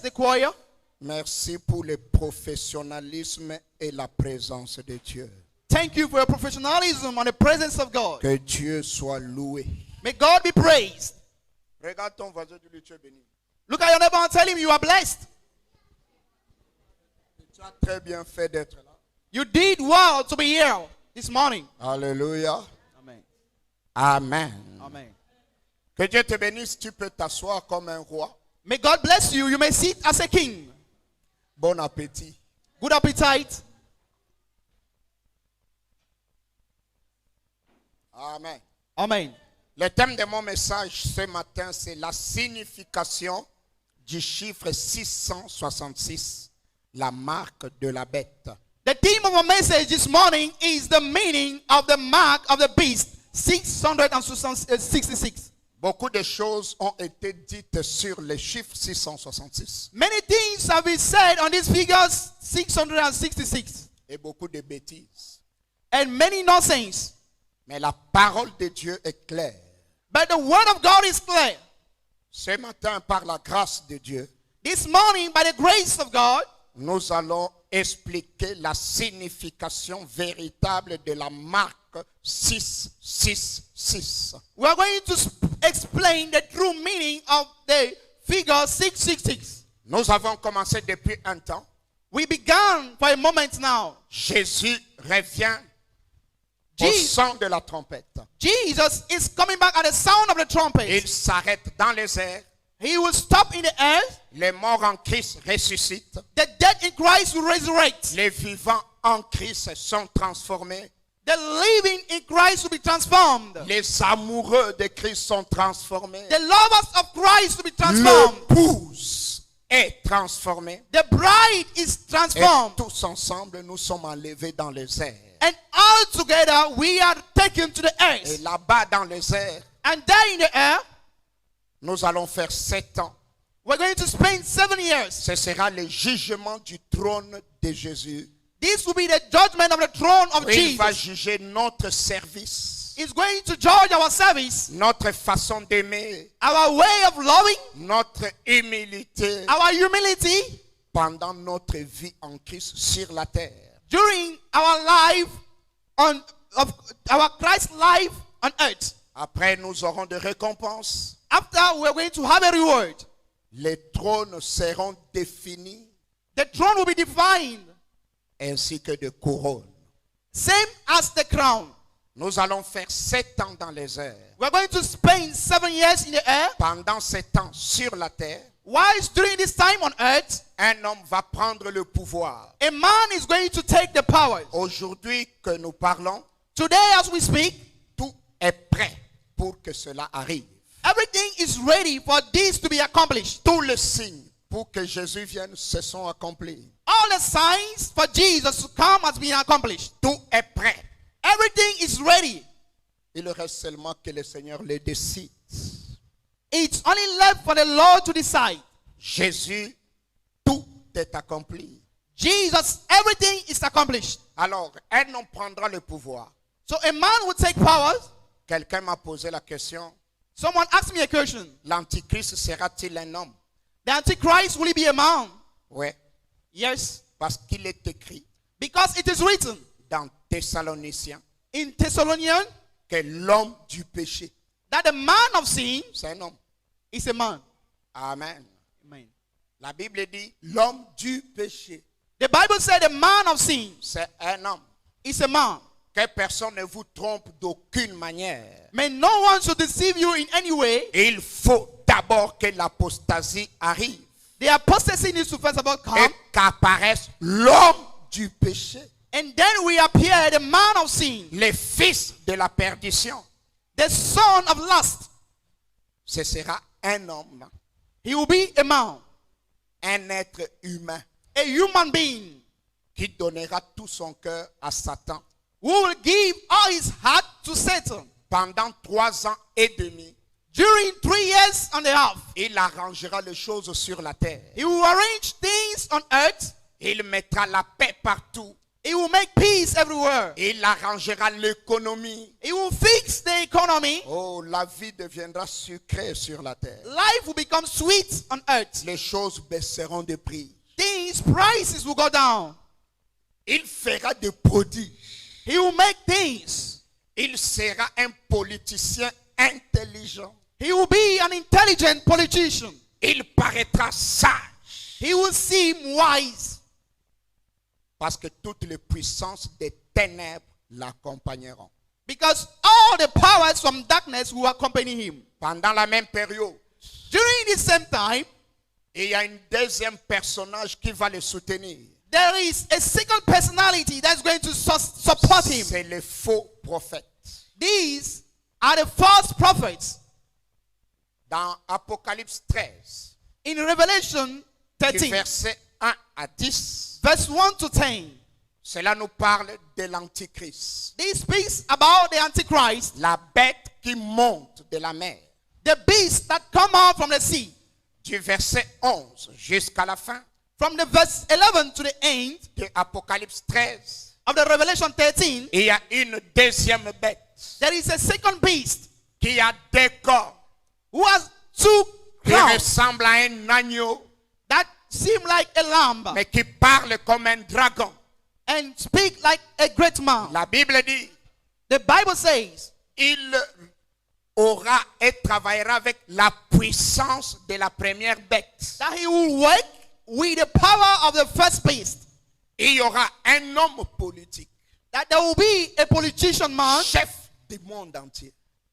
the choir. Merci pour le professionnalisme et la présence de Dieu. Thank you for your professionalism and the presence of God. Que Dieu soit loué. May God be praised. Regarde ton voisin, dis-lui, tu es béni. Look at your neighbor and tell him you are blessed. Tu as très bien fait d'être là. You did well to be here this morning. Alléluia. Amen. Amen. Amen. Que Dieu te bénisse, tu peux t'asseoir comme un roi. May God bless you. You may sit as a king. Bon appétit. Good appetite. Amen. Amen. Le thème de mon message ce matin, c'est la signification du chiffre 666, la marque de la bête. The theme of our message this morning is the meaning of the mark of the beast, 666. Beaucoup de choses ont été dites sur le chiffre 666 Many things have been said on these figures, 666, et beaucoup de bêtises. and many nonsense. Mais la parole de Dieu est claire. But the word of God is clear. Ce matin, par la grâce de Dieu, This morning, by the grace of God, nous allons expliquer la signification véritable de la marque 666. we are going to explain the true meaning of the figure 666. Nous avons commencé depuis un temps. We began for a moment now. Jésus revient au Jesus, son de la trompette. Jesus is coming back at the sound of the trumpet. Il s'arrête dans les airs. He will stop in the air. Les morts en Christ ressuscitent. The dead in Christ will resurrect. Les vivants en Christ sont transformés. The living in Christ will be transformed. Les amoureux de Christ sont transformés. The lovers of Christ will be transformed. L'épouse est transformée. The bride is Et transformed. tous ensemble, nous sommes enlevés dans les airs. And all together we are taken to the Et earth. là-bas dans les airs, And there in the air, nous allons faire 7 ans. we're going to spend 7 years. Ce sera le jugement du trône de Jésus. This will be the judgment of the throne of Il va Jesus. juger notre service, He's going to judge our service, notre façon d'aimer, our way of loving, notre humilité our humility pendant notre vie en Christ sur la terre. during our life of our Christ life on earth. Après, nous aurons des récompenses. After, we're going to have a reward. Les trônes seront définis The throne will be defined, ainsi que des couronnes. same as the crown. Nous allons faire 7 ans dans les airs. We're going to spend 7 years in the air. Pendant 7 ans sur la terre, Whilst during this time on earth, un homme va prendre le pouvoir. a man is going to take the power. Aujourd'hui que nous parlons, Today as we speak, tout est prêt pour que cela arrive. everything is ready for this to be accomplished. Tous les signes pour que Jésus vienne se sont accomplis. All the signs for Jesus to come has been accomplished. Tout est prêt. Everything is ready. Il reste seulement que le Seigneur le décide. It's only left for the Lord to decide. Jésus, tout est accompli. Jesus, everything is accomplished. Alors, un homme prendra le pouvoir. So a man will take powers. Quelqu'un m'a posé la question, Someone asked me a question. l'Antichrist sera-t-il un homme? The Antichrist, will he be a man? Oui, Yes. parce qu'il est écrit Because it is written dans Thessaloniciens in Thessalonians que l'homme du péché, that the man of sin c'est un homme. is a man. Amen. Amen. La Bible dit l'homme du péché, The Bible said the man of sin c'est un homme. is a man. Que personne ne vous trompe d'aucune manière. May no one should deceive you in any way. Il faut d'abord que l'apostasie arrive The apostasy needs to first of all come. et qu'apparaisse l'homme du péché, And then we appear the man of sin, le fils de la perdition. the son of lust. Ce sera un homme, He will be a man, un être humain a human being, qui donnera tout son cœur à Satan. who will give all his heart to Satan. Pendant 3 ans et demi, During 3 years and a half, il arrangera les choses sur la terre. he will arrange things on earth. Il mettra la paix partout. He will make peace everywhere. Il arrangera l'économie. He will fix the economy. Oh, la vie deviendra sucrée sur la terre. Life will become sweet on earth. Les choses baisseront de prix. Things, prices will go down. Il fera des prodiges. He will make things. Il sera un politicien intelligent. He will be an intelligent politician. Il paraîtra sage. He will seem wise. Parce que toutes les puissances des ténèbres l'accompagneront. Because all the powers from darkness will accompany him. Pendant la même période, During the same time, il y a un deuxième personnage qui va le soutenir. there is a second personality that's going to support him. C'est le faux prophète. These are the false prophets. Dans Apocalypse 13, In Revelation du 13, verset 1 à 10, verse 1 to 10, cela nous parle de l'Antichrist. this speaks about the Antichrist, La bête qui monte de la mer. the beast that come out from the sea. Du verset 11 jusqu'à la fin From the verse 11 to the end de Apocalypse 13, of the Revelation 13, il y a une deuxième bête there is a second beast qui a deux corps, who has two qui crowns ressemble à un agneau, that seem like a lamb mais qui parle comme un dragon. and speak like a great man. La Bible dit, The Bible says il aura et travaillera avec la puissance de la première bête. that he will work with the power of the first beast. Il y aura un homme politique, That there will be a politician man, chef du monde entier,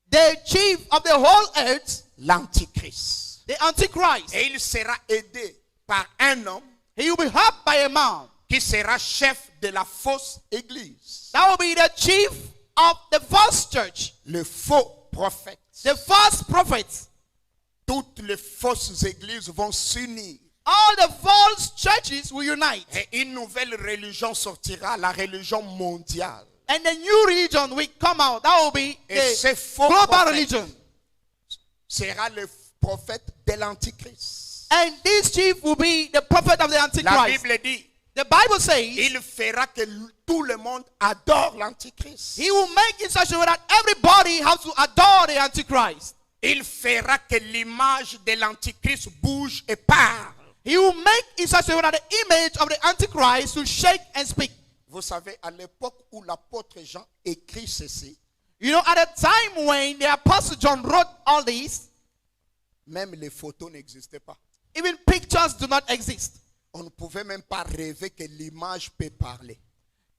the chief of the whole earth, l'Antichrist. the Antichrist. Et il sera aidé par un homme He will be helped by a man. qui sera chef de la fausse église, That will be the chief of the false church, le faux prophète. the false prophets. Toutes les fausses églises vont s'unir All the false churches will unite. et une nouvelle religion sortira, la religion mondiale. And the new religion will come out. That will be Et ce the faux global prophète religion. sera le prophète de l'Antichrist. And this chief will be the prophet of the La Antichrist. Bible dit, The Bible says il fera que tout le monde adore l'Antichrist. he will make it such a way that everybody has to adore the Antichrist. Il fera que l'image de l'Antichrist bouge et parle. He will make it such a way that the image of the Antichrist will shake and speak. Vous savez, à l'époque où l'apôtre Jean écrit ceci, You know, at the time when the Apostle John wrote all this, même les photos n'existaient pas. even pictures do not exist. On ne pouvait même pas rêver que l'image peut parler.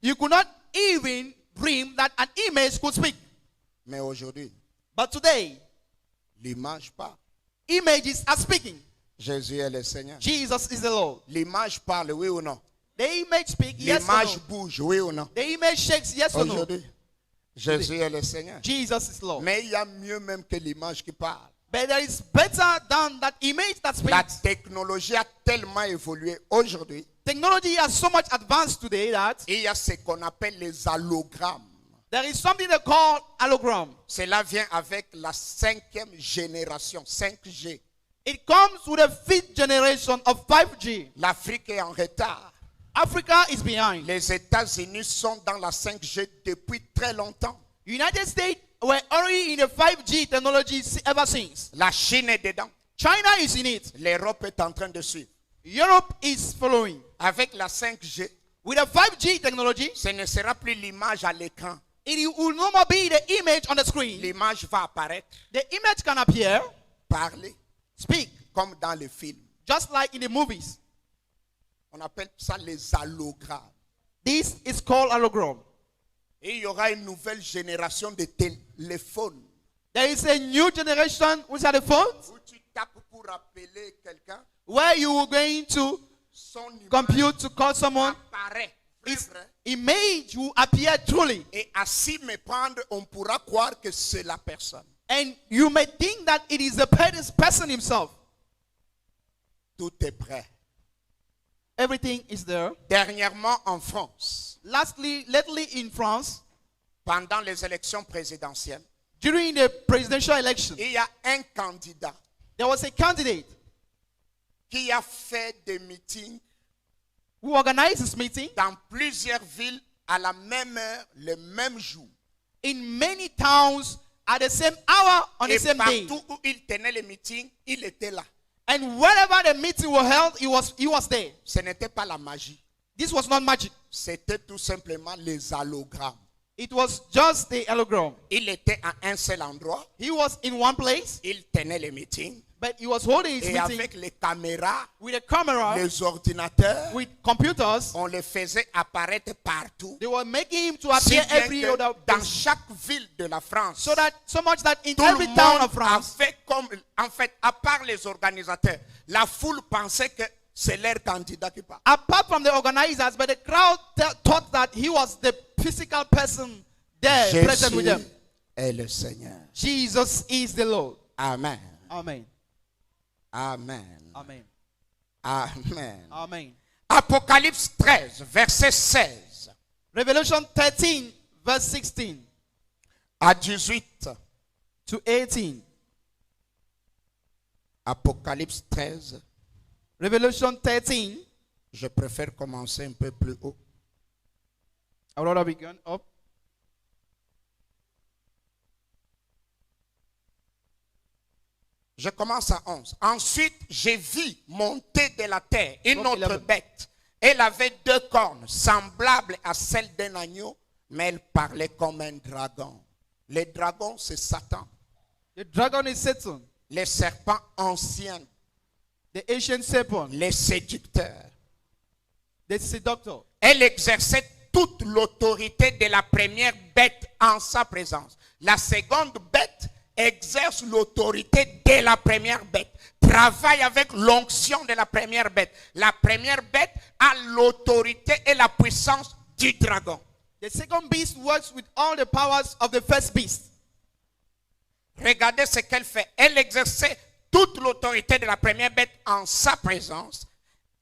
You could not even dream that an image could speak. Mais aujourd'hui, But today, l'image parle. images are speaking. Jésus est le Seigneur. Jesus is the Lord. L'image parle, oui ou non? The image speaks, yes or L'image no. bouge, oui ou non? The image shakes, yes or no. Aujourd'hui, Jésus est le Seigneur. Jesus is Lord. Mais il y a mieux même que l'image qui parle. But there is better than that image that La speaks. technologie a tellement évolué aujourd'hui. Technology has so much advanced today that Il y a ce qu'on appelle les allogrammes. there is something they call hologram. Cela vient avec la 5e génération, 5G. It comes with a fifth generation of 5G. L'Afrique est en retard. Africa is behind. Les États-Unis sont dans la 5G depuis très longtemps. United States were already in the 5G technology ever since. La Chine est dedans. China is in it. L'Europe est en train de suivre. Europe is following. Avec la 5G, With the 5G technology, ce ne sera plus l'image à l'écran. it will no more be the image on the screen. L'image va apparaître, The image can appear, parler, speak, comme dans les films. just like in the movies. On appelle ça les allogrammes. This is called hologram. Et il y aura une nouvelle génération de téléphones. There is a new generation which are the phones Où tu tapes pour appeler quelqu'un, where you are going to son image compute to call someone. apparaît. Its image will appear truly. Et à s'y méprendre, on pourra croire que c'est la personne. And you may think that it is the person himself. Tout est prêt. Everything is there. Dernièrement en France, Lately in France, pendant les élections présidentielles, during the presidential election, il y a un candidat there was a candidate qui a fait des meetings who organized this meeting dans plusieurs villes à la même heure, le même jour. in many towns at the same hour on the Et same day. partout où il tenait le meeting, il était là. And wherever the meeting was held, he was there. Ce n'était pas la magie. This was not magic. C'était tout simplement les allogrammes. It was just the hologram. Il était à un seul endroit. He was in one place, Il tenait le meeting. but he was holding his Et meeting avec les caméras, with a camera, les ordinateurs, with computers. on le faisait apparaître partout. They were making him to Si appear bien every que other dans place. chaque ville de la France, So much that in tout le every town monde of a France, fait comme, en fait, à part les organisateurs, la foule pensait que c'est leur candidat qui parle. apart from the organizers, but the crowd thought that he was the physical person there present with them. Jésus est le Seigneur. Jesus is the Lord. Amen. Amen. Amen. Amen. Amen. Amen. Apocalypse 13, verset 16 Revelation 13, verse 16 à 18. to 18. Apocalypse 13. Revelation 13. Je préfère commencer un peu plus haut. I would rather begin up. Je commence à 11. Ensuite, j'ai vu monter de la terre une Donc, autre bête. Elle avait 2 cornes, semblables à celles d'un agneau, mais elle parlait comme un dragon. Le dragon, c'est Satan. The dragon is Satan, Les serpents anciens, the ancient serpent, les séducteurs. the seductor. Elle exerçait toute l'autorité de la première bête en sa présence. La seconde bête exerce l'autorité de la première bête. Travaille avec l'onction de la première bête. La première bête a l'autorité et la puissance du dragon. The second beast works with all the powers of the first beast. Regardez ce qu'elle fait. Elle exerçait toute l'autorité de la première bête en sa présence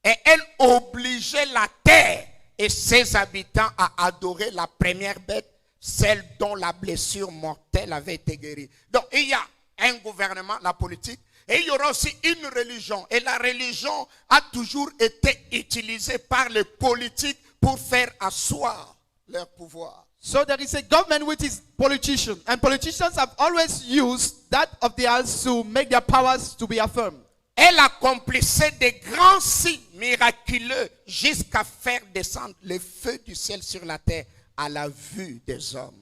et elle obligeait la terre et ses habitants à adorer la première bête, celle dont la blessure mortelle avait été guérie. Donc il y a un gouvernement, la politique, et il y aura aussi une religion. Et la religion a toujours été utilisée par les politiques pour faire asseoir leur pouvoir. So there is a government which is politician, and politicians have always used that of theirs to make their powers to be affirmed. Elle accomplissait des grands signes miraculeux jusqu'à faire descendre le feu du ciel sur la terre à la vue des hommes.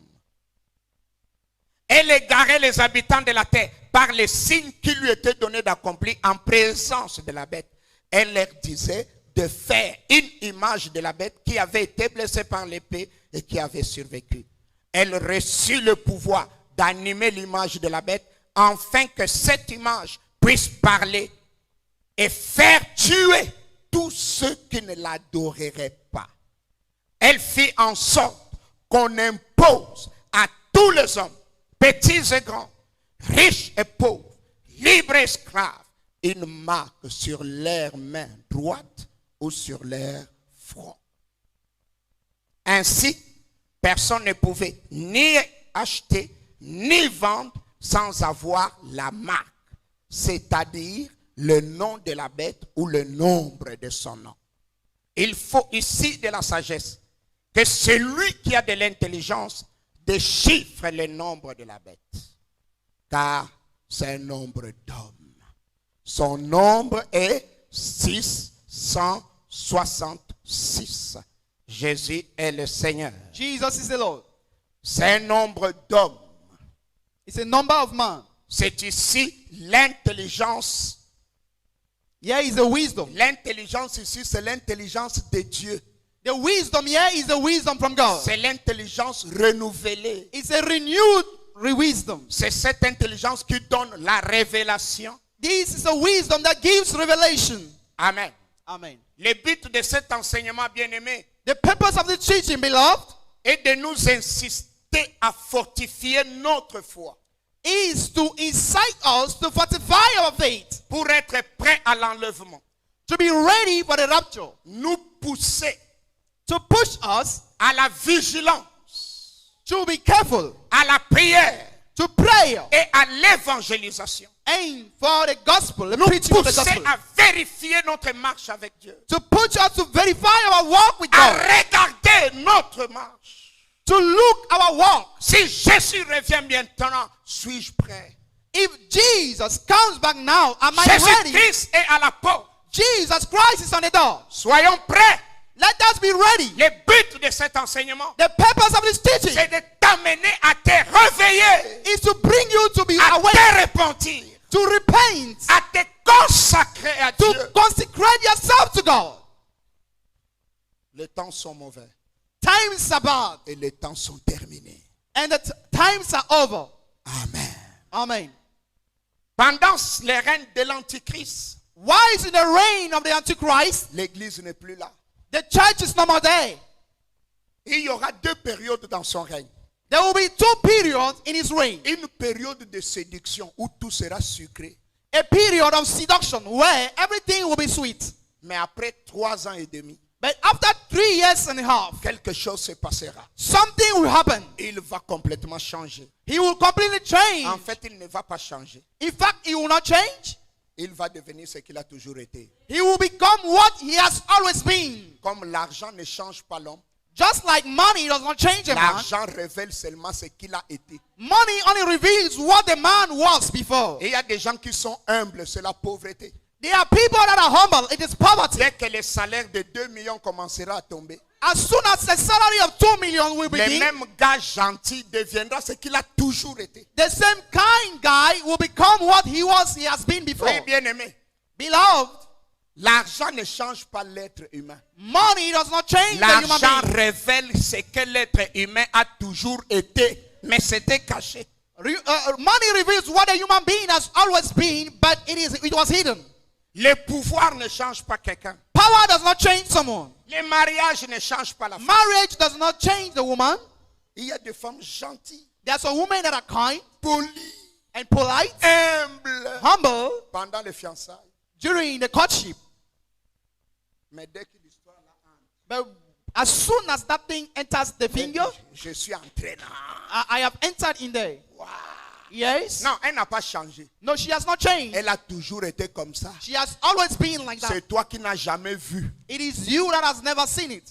Elle égarait les habitants de la terre par les signes qui lui étaient donnés d'accomplir en présence de la bête. Elle leur disait de faire une image de la bête qui avait été blessée par l'épée et qui avait survécu. Elle reçut le pouvoir d'animer l'image de la bête afin que cette image puisse parler et faire tuer tous ceux qui ne l'adoreraient pas. Elle fit en sorte qu'on impose à tous les hommes, petits et grands, riches et pauvres, libres et esclaves, une marque sur leur main droite ou sur leur front. Ainsi, personne ne pouvait ni acheter ni vendre sans avoir la marque, c'est-à-dire le nom de la bête ou le nombre de son nom. Il faut ici de la sagesse, que celui qui a de l'intelligence déchiffre le nombre de la bête, car c'est un nombre d'hommes. Son nombre est 666. Jésus est le Seigneur. Jesus is the Lord. C'est un nombre d'hommes. It's a number of man. C'est ici l'intelligence. Here is the wisdom. L'intelligence ici, c'est l'intelligence de Dieu. The wisdom here is the wisdom from God. C'est l'intelligence renouvelée. It's a renewed wisdom. C'est cette intelligence qui donne la révélation. This is a wisdom that gives revelation. Amen. Amen. Le but de cet enseignement bien-aimé The purpose of the teaching, beloved, est de nous insister à fortifier notre foi is to incite us to fortify our faith, pour être prêt à l'enlèvement. to be ready for the rapture, Nous pousser to push us à la vigilance, to be careful, à la prière to prayer, et à l'évangélisation. aim for the gospel, the nous preaching of the pousser gospel. à vérifier notre marche avec Dieu, To put us to verify our walk with à God. regarder notre marche. To look our walk. Si Jésus revient maintenant, suis-je prêt? If Jesus comes back now, am I ready? Jésus-Christ est à la porte. Jesus Christ is on the door. Soyons prêts. Let us be ready. Le but de cet enseignement, The purpose of this teaching c'est de t'amener à te réveiller, is to bring you to be à awake, te repentir, to repent, à te consacrer à to Dieu. consecrate yourself to God. Les temps sont mauvais Times are bad et les temps sont terminés. and the times are over. Amen. Amen. Pendant le règne de l'Antichrist, Whilst in the reign of the Antichrist, l'Église n'est plus là. the church is no more there. Il y aura deux périodes dans son règne. There will be two periods in his reign. Une période de séduction où tout sera sucré. A period of seduction where everything will be sweet. Mais après 3 ans et demi, But after 3 years and a half, quelque chose se passera. something will happen. Il va complètement changer. He will completely change. En fait, il ne va pas changer. In fact, he will not change. Il va devenir ce qu'il a toujours été. He will become what he has always been. Comme l'argent ne change pas l'homme, Just like money does not change a man, l'argent révèle seulement ce qu'il a été. money only reveals what the man was before. Et il y a des gens qui sont humbles, c'est la pauvreté. There are people that are humble. It is poverty. Dès que le salaire de 2 millions commencera à tomber, As soon as the salary of 2 million will le begin, même gars gentil deviendra ce qu'il a toujours été. the same kind guy will become what he has been before. Oui, bien aimé. Beloved, L'argent ne change pas l'être humain. money does not change the human L'argent being. révèle ce que l'être humain a toujours été, mais c'était caché. Money reveals what a human being has always been, but it was hidden. Le pouvoir ne change pas quelqu'un. Power does not change someone. Le mariage ne change pas la femme. Marriage does not change the woman. Il y a des femmes gentilles, There are some women that are kind polies, and polite, humbles humble pendant les fiançailles. during the courtship. Mais dès que l'histoire la But as soon as that thing enters the finger, je suis entré là. I have entered in there. Wow. Yes. Non, elle n'a pas changé. No, she has not changed. Elle a toujours été comme ça. She has always been like that. C'est toi qui n'as jamais vu. It is you that has never seen it.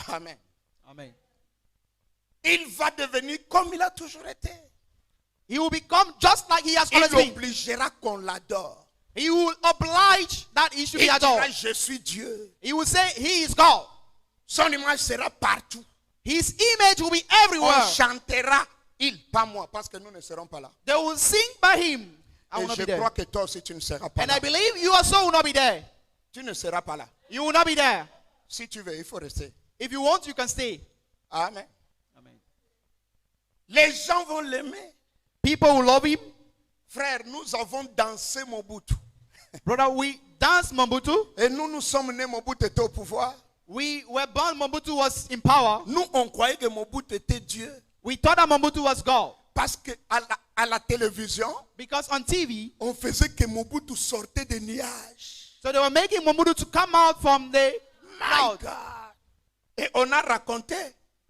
Amen. Amen. Il va devenir comme il a toujours été. He will become just like he has Il always been. obligera qu'on l'adore. He will oblige that he should Il be adored. dira, je suis Dieu. He will say he is God. Son image sera partout. His image will be On everywhere. chantera, il, pas moi, parce que nous ne serons pas là. They will sing by him. I will Et not je be crois there. que toi aussi tu ne seras pas And là. I believe you also will not be there. Tu ne seras pas là. You will not be there. Si tu veux, il faut rester. If you want, you can stay. Amen. Amen. Les gens vont l'aimer. People will love him. Frère, nous avons dansé Mobutu. Brother, we dance Mobutu. Et nous sommes nés, Mobutu était au pouvoir. We were born, Mobutu was in power. Nous, on croyait que Mobutu était Dieu. We thought that Mobutu was God. Parce qu'à la télévision, Because on TV, on faisait que Mobutu sortait des nuages. so they were making Mobutu to come out from the My cloud. God. Et on a raconté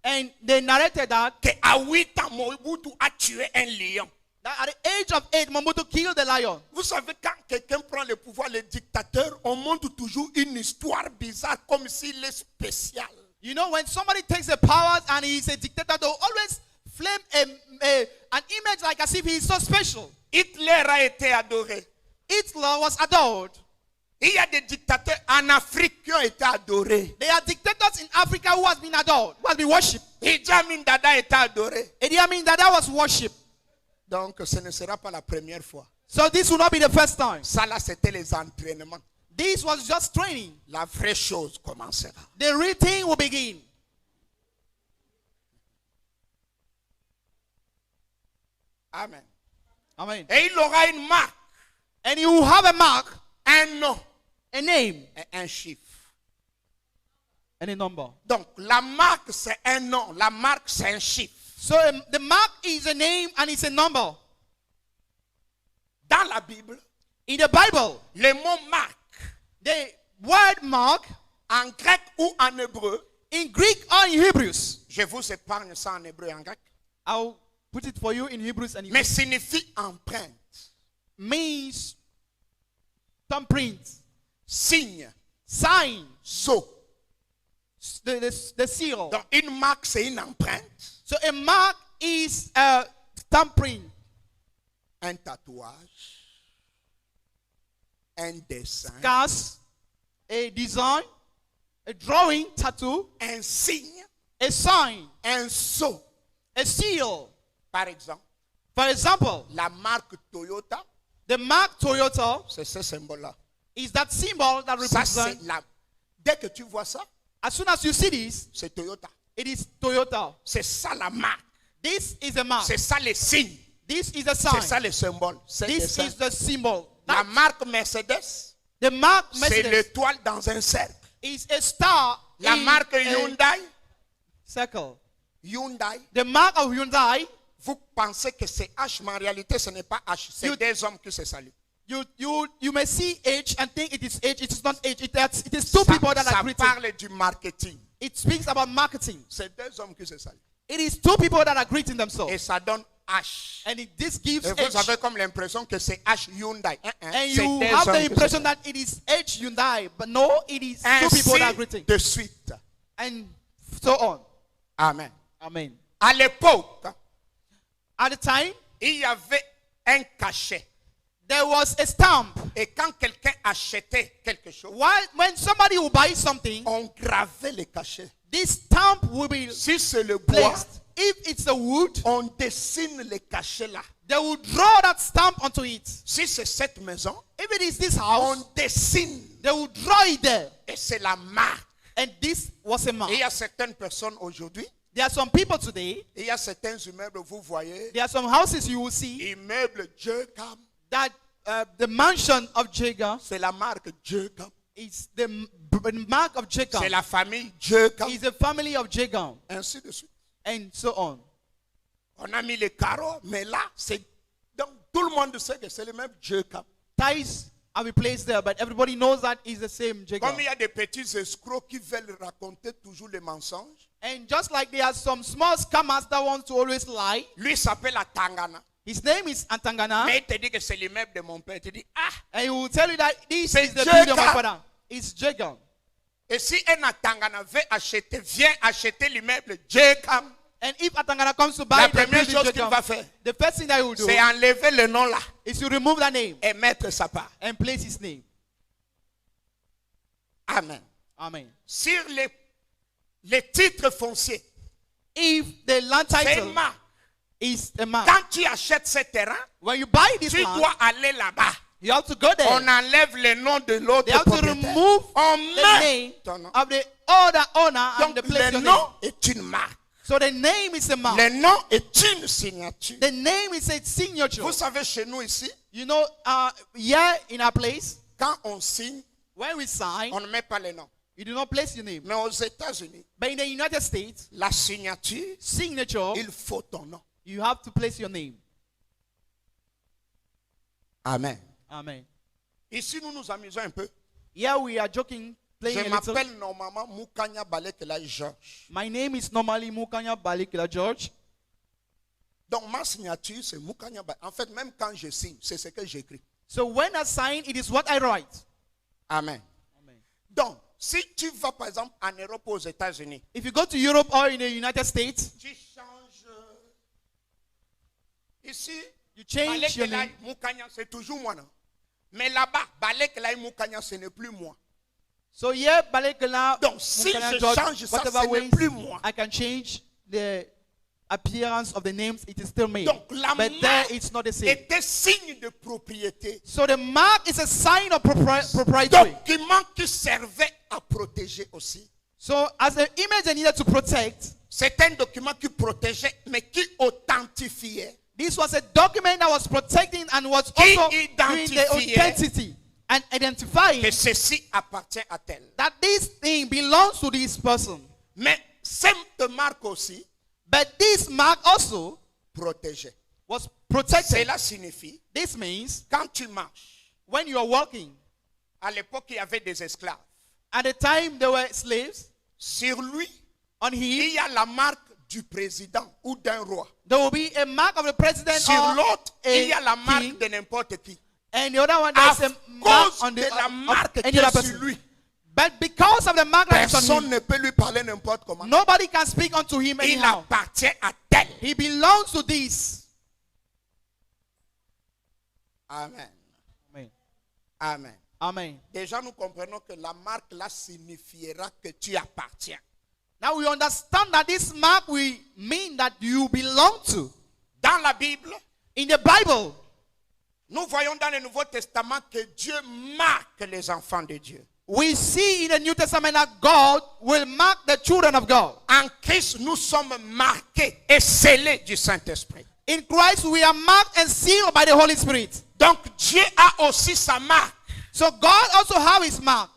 And they narrated that qu'à 8 ans, Mobutu a tué un lion. at the age of 8, Mobutu killed the lion. Vous savez, quand quelqu'un prend le pouvoir, les dictateurs, on montre toujours une histoire bizarre comme s'il est spécial. You know, when somebody takes the powers and he's a dictator, they'll always flame an image like as if he is so special. Hitler a été adoré. Hitler was adored. Il y a des dictateurs en Afrique qui ont été adorés. There are dictators in Africa who has been adored, who has been worshipped. Idi Amin Dada a été adoré. Idi Amin Dada was worshipped. Donc, ce ne sera pas la première fois. So this will not be the first time. Ça là, c'était les entraînements. This was just training. La vraie chose commencera. The real thing will begin. Amen. Amen. Et il aura une marque, And you will have a mark, un nom a name, et un chiffre. and a number. Donc, la marque, c'est un nom. La marque, c'est un chiffre. So the mark is a name and it's a number. Dans la Bible, In the Bible, le mot marque, the word mark, en grec ou en hébreu, in Greek or in Hebrews, je vous épargne ça en hébreu et en grec. I'll put it for you in Hebrews and mais signifie empreinte, means thumbprint, signe, sign, sceau. the seal. Donc une marque, c'est une empreinte, So a mark is a thumbprint, un tatouage, un dessin, scars, a design, a drawing, tattoo, un signe, a sign, un sceau. a seal. Par exemple, For example, la marque Toyota, the mark Toyota c'est ce symbole-là. is that symbol that Ça, c'est represents. la... Dès que tu vois ça, As soon as you see this, c'est Toyota. it is Toyota. C'est ça la marque. This is a mark. C'est ça les signes. This is a C'est sign. ça les symboles. C'est This dessin. is the symbol. La marque Mercedes, The mark c'est Mercedes l'étoile dans un cercle. is a star La in marque a Hyundai, circle. Hyundai, The mark of Hyundai, vous pensez que c'est H, mais en réalité ce n'est pas H, c'est You- des hommes qui se saluent. you may see H and think it is H. It is not H. It is two Ça, people that ça are greeting. parle du marketing. It speaks about marketing. C'est deux hommes qui se saluent. It is two people that are greeting themselves. Et ça donne H. And this gives Et vous H. avez comme l'impression que c'est H Hyundai. And C'est you des have hommes the qui se impression saluent. that it is H Hyundai. But no, it is two people that are Ainsi greeting. de suite. And so on. Amen. Amen. À l'époque, At the time, il y avait un cachet. there was a stamp. Et quand quelqu'un achetait quelque chose, When somebody will buy something, on gravait le cachet. this stamp will be Si c'est le bois, placed. If it's a wood, on dessine le cachet là. they will draw that stamp onto it. Si c'est cette maison, If it is this on house, dessine. they will draw it there. Et c'est la marque. And this was a mark. Et il y a certaines personnes aujourd'hui, There are some people today, il y a certains immeubles, vous voyez, there are some houses you will see immeuble Jacob, that the mansion of Jacob c'est la marque Jacob. is the mark of Jacob. C'est la famille Jacob. Is the family of Jacob. Ainsi de suite. And so on. On a mis les carreaux, mais là, c'est. Donc tout le monde sait que c'est le même Jacob. Ties are replaced there, but everybody knows that is the same Jacob. Comme il y a des petits escrocs qui veulent raconter toujours les mensonges, And just like there are some small scammers that want to always lie, lui s'appelle Atangana. his name is Antangana, Mais il te dit que c'est l'immeuble de mon père. Tu dis, ah, and he will tell you that this C'est is the building of my Jacob. father. It's Jacob. et si un Atangana veut acheter, vient acheter l'immeuble Jacob, And if Atangana comes to buy la the première building chose qu'il Jacob, va faire, the first thing that he will do c'est enlever le nom là is to remove that name et mettre sa part. and place his name. Amen. Amen. Sur les titres fonciers, If the land c'est title une marque. is a mark, Quand tu achètes ce terrain, when you buy this tu land, dois aller là-bas. you have to go there. On enlève le nom de They l'autre have to propriétaire. remove On the met name ton nom. of the other owner and Donc the place le your name. nom est une marque. So the name is a mark. Le nom est une signature. The name is a signature. Vous savez, chez nous ici, You know, here in our place, quand on signe, when we sign, on ne met pas le nom. you do not place your name. Mais aux États-Unis, But in the United States, la signature, signature, il faut ton nom. you have to place your name. Amen. Amen. Ici, nous nous amusons un peu. Here we are joking, playing Je a little. m'appelle normalement Moukanya Balekela Georges. My name is normally Mukanya Balikila George. Donc ma signature, c'est Moukanya Balekela. En fait, même quand je signe, c'est ce que j'écris. So when I sign, it is what I write. Amen. Amen. Donc, si tu vas par exemple en Europe ou aux États-Unis, If you go to Europe or in the United States, tu changes. Ici, you change your Balekela name. Moukanya, c'est toujours moi. Non? Mais là-bas, Balekela Moukanya, ce n'est plus moi. So here, Balikila, Donc, si Mukanya je George, change ça, whatever ce n'est ways, plus moi. I can change the appearance of the names. It is still me. Donc, la But there, marque it's not the same. était signe de propriété. So the mark is a sign of proprietary. Document qui servait à protéger aussi. So as an image I needed to protect, C'est un document qui protégeait, mais qui authentifiait. this was a document that was protecting and was Qui also doing the identifiait authenticity and identifying que ceci appartient à tel. that this thing belongs to this person. Mais cette marque aussi But this mark also protégeait. was protected. Cela signifie, This means quand tu marches, when you are walking, à l'époque il y avait des esclaves. at the time there were slaves, Sur lui, on il him y a la marque du président ou d'un roi. There will be a mark of the president Sur or l'autre, il y a la a marque king. de n'importe qui. And the other one, À there's a mark cause on de the la of marque qui any other est sur person. lui, But because of the mark that is on personne him, ne peut lui parler n'importe comment. nobody can speak unto him Il anyhow. appartient à tel. He belongs to this. Amen. Amen. Amen. Amen. Déjà, nous comprenons que la marque là signifiera que tu appartiens. Now we understand that this mark will mean that you belong to. Dans la Bible, In the Bible, nous voyons dans le Nouveau Testament que Dieu marque les enfants de Dieu. we see in the New Testament that God will mark the children of God. En Christ, nous sommes marqués et scellés du Saint-Esprit. In Christ, we are marked and sealed by the Holy Spirit. Donc Dieu a aussi sa marque, So God also has his mark,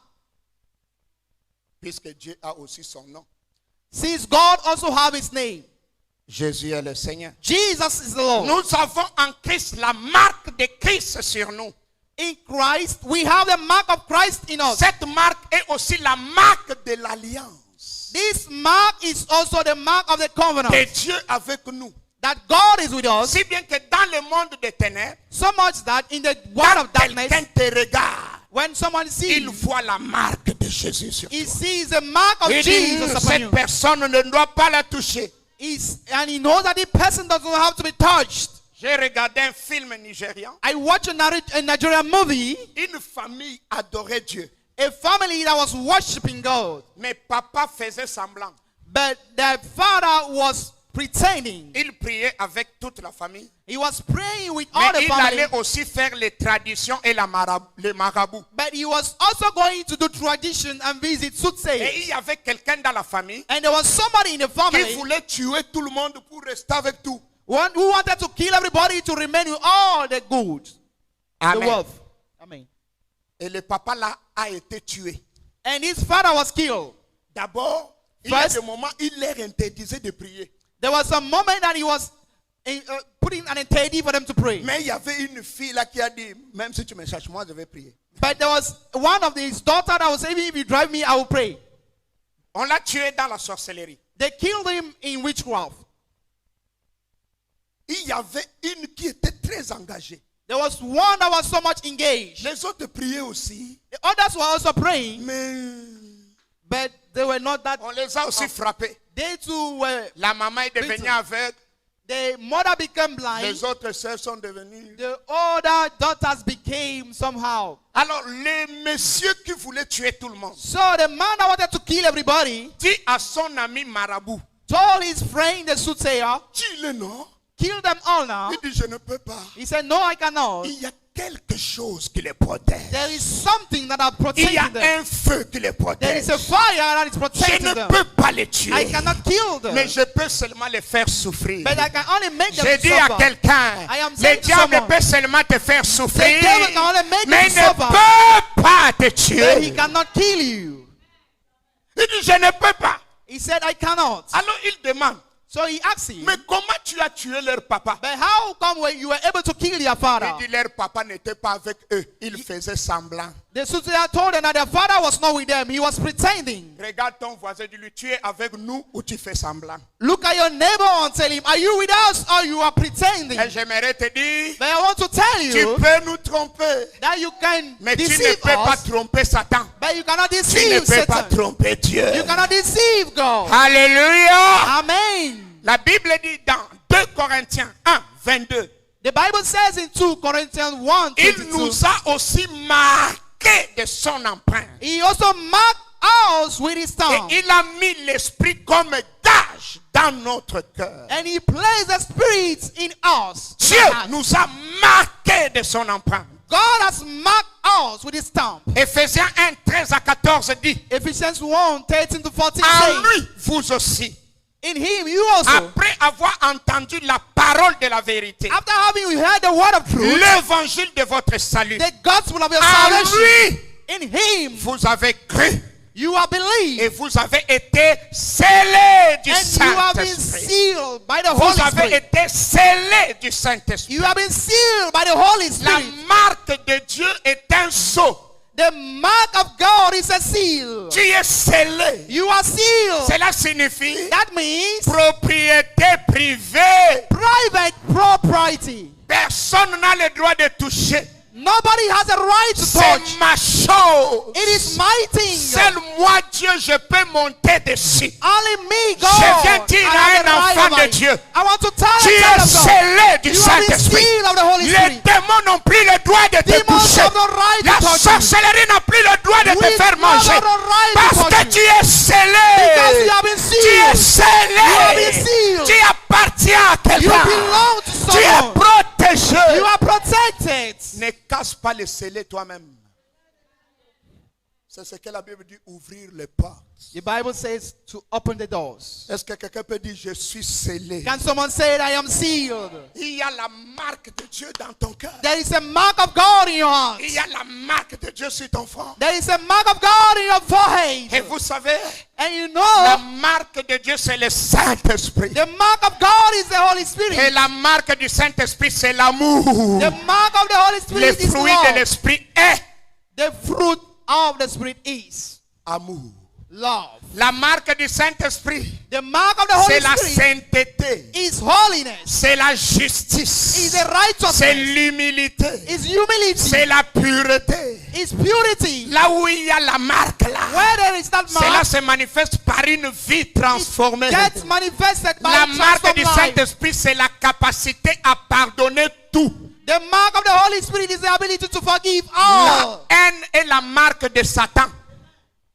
puisque Dieu a aussi son nom. since God also has his name. Jésus est le Seigneur. Jesus is the Lord. Nous avons en Christ la marque de Christ sur nous. In Christ, we have the mark of Christ in us. Cette marque est aussi la marque de l'alliance This mark is also the mark of the covenant, de Dieu avec nous. that God is with us, Si bien que dans le monde des ténèbres, so much that in the world quand of darkness, quelqu'un te regarde, when someone sees il you, voit la marque de Jésus sur toi. he sees the mark of Il dit, Jesus upon cette you. personne ne doit pas la toucher. And he knows that the person doesn't have to be touched. J'ai regardé un film nigérian. I watched a Nigerian movie, Une famille adorait Dieu. a family that was worshiping God, Mais papa faisait semblant. but the father was pretending. Il priait avec toute la famille. He was praying with all Mais the il family, allait aussi faire les traditions et les marabouts. but he was also going to do tradition and visit Et soothsayers. il y avait quelqu'un dans la famille And there was somebody in the qui family voulait tuer tout le monde pour rester avec tout. who wanted to kill everybody to remain with all the good, the Amen. wealth. Amen. Et le papa là a été tué. And his father was killed. D'abord, il y a First- des moments où il leur interdisait de prier. There was a moment that he was putting an entity for them to pray. Mais il y avait une fille là qui a dit, même si tu me cherches, moi je vais prier. But there was one of his daughter that was saying, if you drive me, I will pray. On l'a tué dans la sorcellerie. They killed him in witchcraft. Il y avait une qui était très engagée. There was one that was so much engaged. Les autres priaient aussi. The others were also praying, Mais but they were not that. on les a aussi frappés. They too were. La maman est devenue aveugle. The mother became blind. Les autres sœurs sont devenues. The older daughters became somehow. Alors, le monsieur qui voulait tuer tout le monde So the man that wanted to kill everybody dit à son ami marabout, told his friend, the soothsayer, tue-le non. kill them all now. Il dit, je ne peux pas. He said, no, I cannot. Il y a quelque chose qui les protège. There is something that are Il y a protecting them. un feu qui les There is protège. a fire that is Je protecting ne them. peux pas les tuer. I cannot kill them. Mais je peux seulement les faire souffrir. But I can only make them J'ai dit à suffer. quelqu'un, I am le saying to diable someone, peut seulement te faire souffrir, the devil can only make mais you il ne suffer. peut pas te But he tuer. cannot kill you. Il dit, je ne peux pas. He said, I cannot. Alors il demande, So he asked him, mais comment tu as tué leur papa? but how come when you were able to kill their father? Il dit, leur papa n'était pas avec eux. Il faisait semblant. The soothsayer told them that their father was not with them. He was pretending. Regarde ton voisin, dis-lui, tu es avec nous ou tu fais semblant? Look at your neighbor and tell him, are you with us or you are pretending? Et j'aimerais te dire, But I want to tell tu you peux nous tromper, that you can mais tu ne deceive peux pas us, tromper Satan. but you cannot Tu ne deceive peux pas Satan. tromper Dieu. You cannot deceive God. Alléluia. Amen. La Bible dit dans 2 Corinthiens 1, 22, The Bible says in 2 Corinthians 1, il 22, nous a aussi marqué de son empreinte. he also marked us with his tongue. Et il a mis l'esprit comme gage dans notre cœur. And he placed the Spirit in us. Dieu nous a marqué de son empreinte. God has marked us with his stamp. Éphésiens 1, 13 à 14 dit, Ephesians 1, 13 to 14 en says, lui, vous aussi, in him you also, après avoir entendu la parole de la vérité, after having heard the word of truth, l'évangile de votre salut, the gospel of your en salvation, lui, in him vous avez cru you are believed, et vous avez été scellés du and you have been Saint-Esprit. sealed by the Vous Holy avez Spirit. été scellés du Saint-Esprit. You have been sealed by the Holy La Spirit. marque de Dieu est un sceau. The mark of God is a seal. Tu es scellé. You are sealed. Cela signifie That means propriété privée. private property. Personne n'a le droit de toucher. Nobody has a right to C'est touch. ma chose. It is my thing. Seul moi, Dieu, je peux monter dessus. Only me, God. Je viens dire I à have un the right enfant of de it. Dieu, I want to tell tu a es child of God. scellé du You are the Saint-Esprit. seal of the Holy Les Spirit. démons n'ont plus le droit de te Demons toucher. have no right La to touch you. sorcellerie n'a plus le droit de te Witchcraft faire manger. have no right to Parce touch que you. tu es scellé. Because you have been Tu es sealed. You have been scellé. sealed. Tu appartiens à You quelqu'un. belong to Tu es someone. protégé. You are protected. Ne casse pas les scellés toi-même. C'est ce que la Bible dit, ouvrir les portes. The Bible says to open the doors. Est-ce que quelqu'un peut dire, je suis scellé? Can someone say I am sealed? Il y a la marque de Dieu dans ton cœur. There is a mark of God in your heart. Il y a la marque de Dieu sur ton front. There is a mark of God in your Et forehead. vous savez, And you la know, marque de Dieu, c'est le Saint-Esprit. the mark of God is the Holy Et Spirit. la marque du Saint-Esprit, c'est l'amour. The mark of the Holy Le Spirit is fruit de love. l'Esprit est The fruit of the Spirit is amour. love. La marque du Saint-Esprit, The mark of the Holy c'est la Spirit sainteté. is holiness. C'est la Is justice. the righteousness. C'est l'humilité. Is humility. C'est la pureté. Is purity. Là où il y a la marque là, Where there is that cela mark, se manifeste par une vie transformée. gets manifested by La the marque du transformed life. Saint-Esprit, c'est la capacité à pardonner tout. The mark of the Holy Spirit is the ability to forgive La all. haine est la marque de Satan.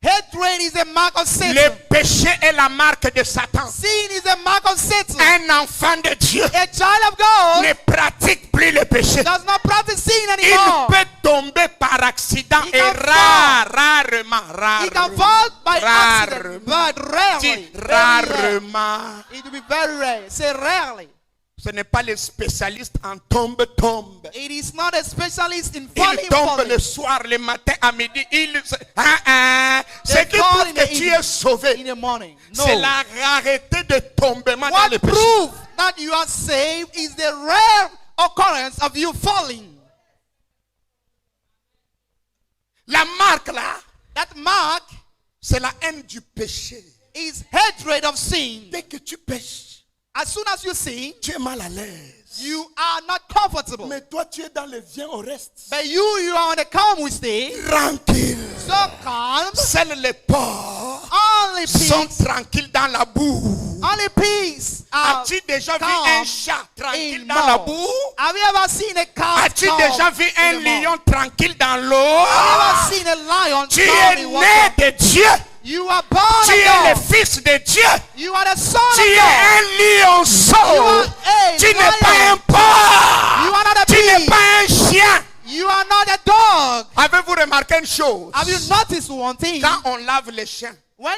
Hatred is a mark of Satan. Le péché est la marque de Satan. Sin is a mark of Satan. Un enfant de Dieu A child of God ne pratique plus le péché. does not practice sin Il anymore. peut tomber par accident He et can rarement. He can fall by accident, but Dis rarely. Very rare. rarement. It will be very rare. Say rarely. Ce n'est pas les spécialistes en tombe. It is not a specialist in Il falling. tombe le soir, le matin, à midi. C'est qui fall prouve in que the tu evening. es sauvé. In the morning. No. C'est la rareté de tombement dans What le péché. proof that you are saved is the rare occurrence of you falling. La marque là, That mark c'est la haine du péché. is hatred of sin. Dès que tu pêches, As soon as you sin, tu es mal à l'aise. you are not comfortable. Mais toi, tu es dans le viens au reste. But you are on the calm we stay. Tranquille. So calm. Seuls les pauvres Only sont peace. tranquilles dans la boue. Only peace. are As-tu déjà vu calm un chat tranquille in dans la more. boue? Have you ever seen a cat As-tu calm déjà vu un in the more? lion tranquille dans l'eau? Have you ever seen a lion Tu calm es in né water? de Dieu. You are born Tu es of le God. fils de Dieu. You are the son Tu of es God. un lionceau. You are a Tu n'es lion. pas un porc. You are not a Tu n'es pig. pas un chien. You are not a dog. Avez-vous remarqué une chose? Have you noticed one thing? Quand on lave les chiens, When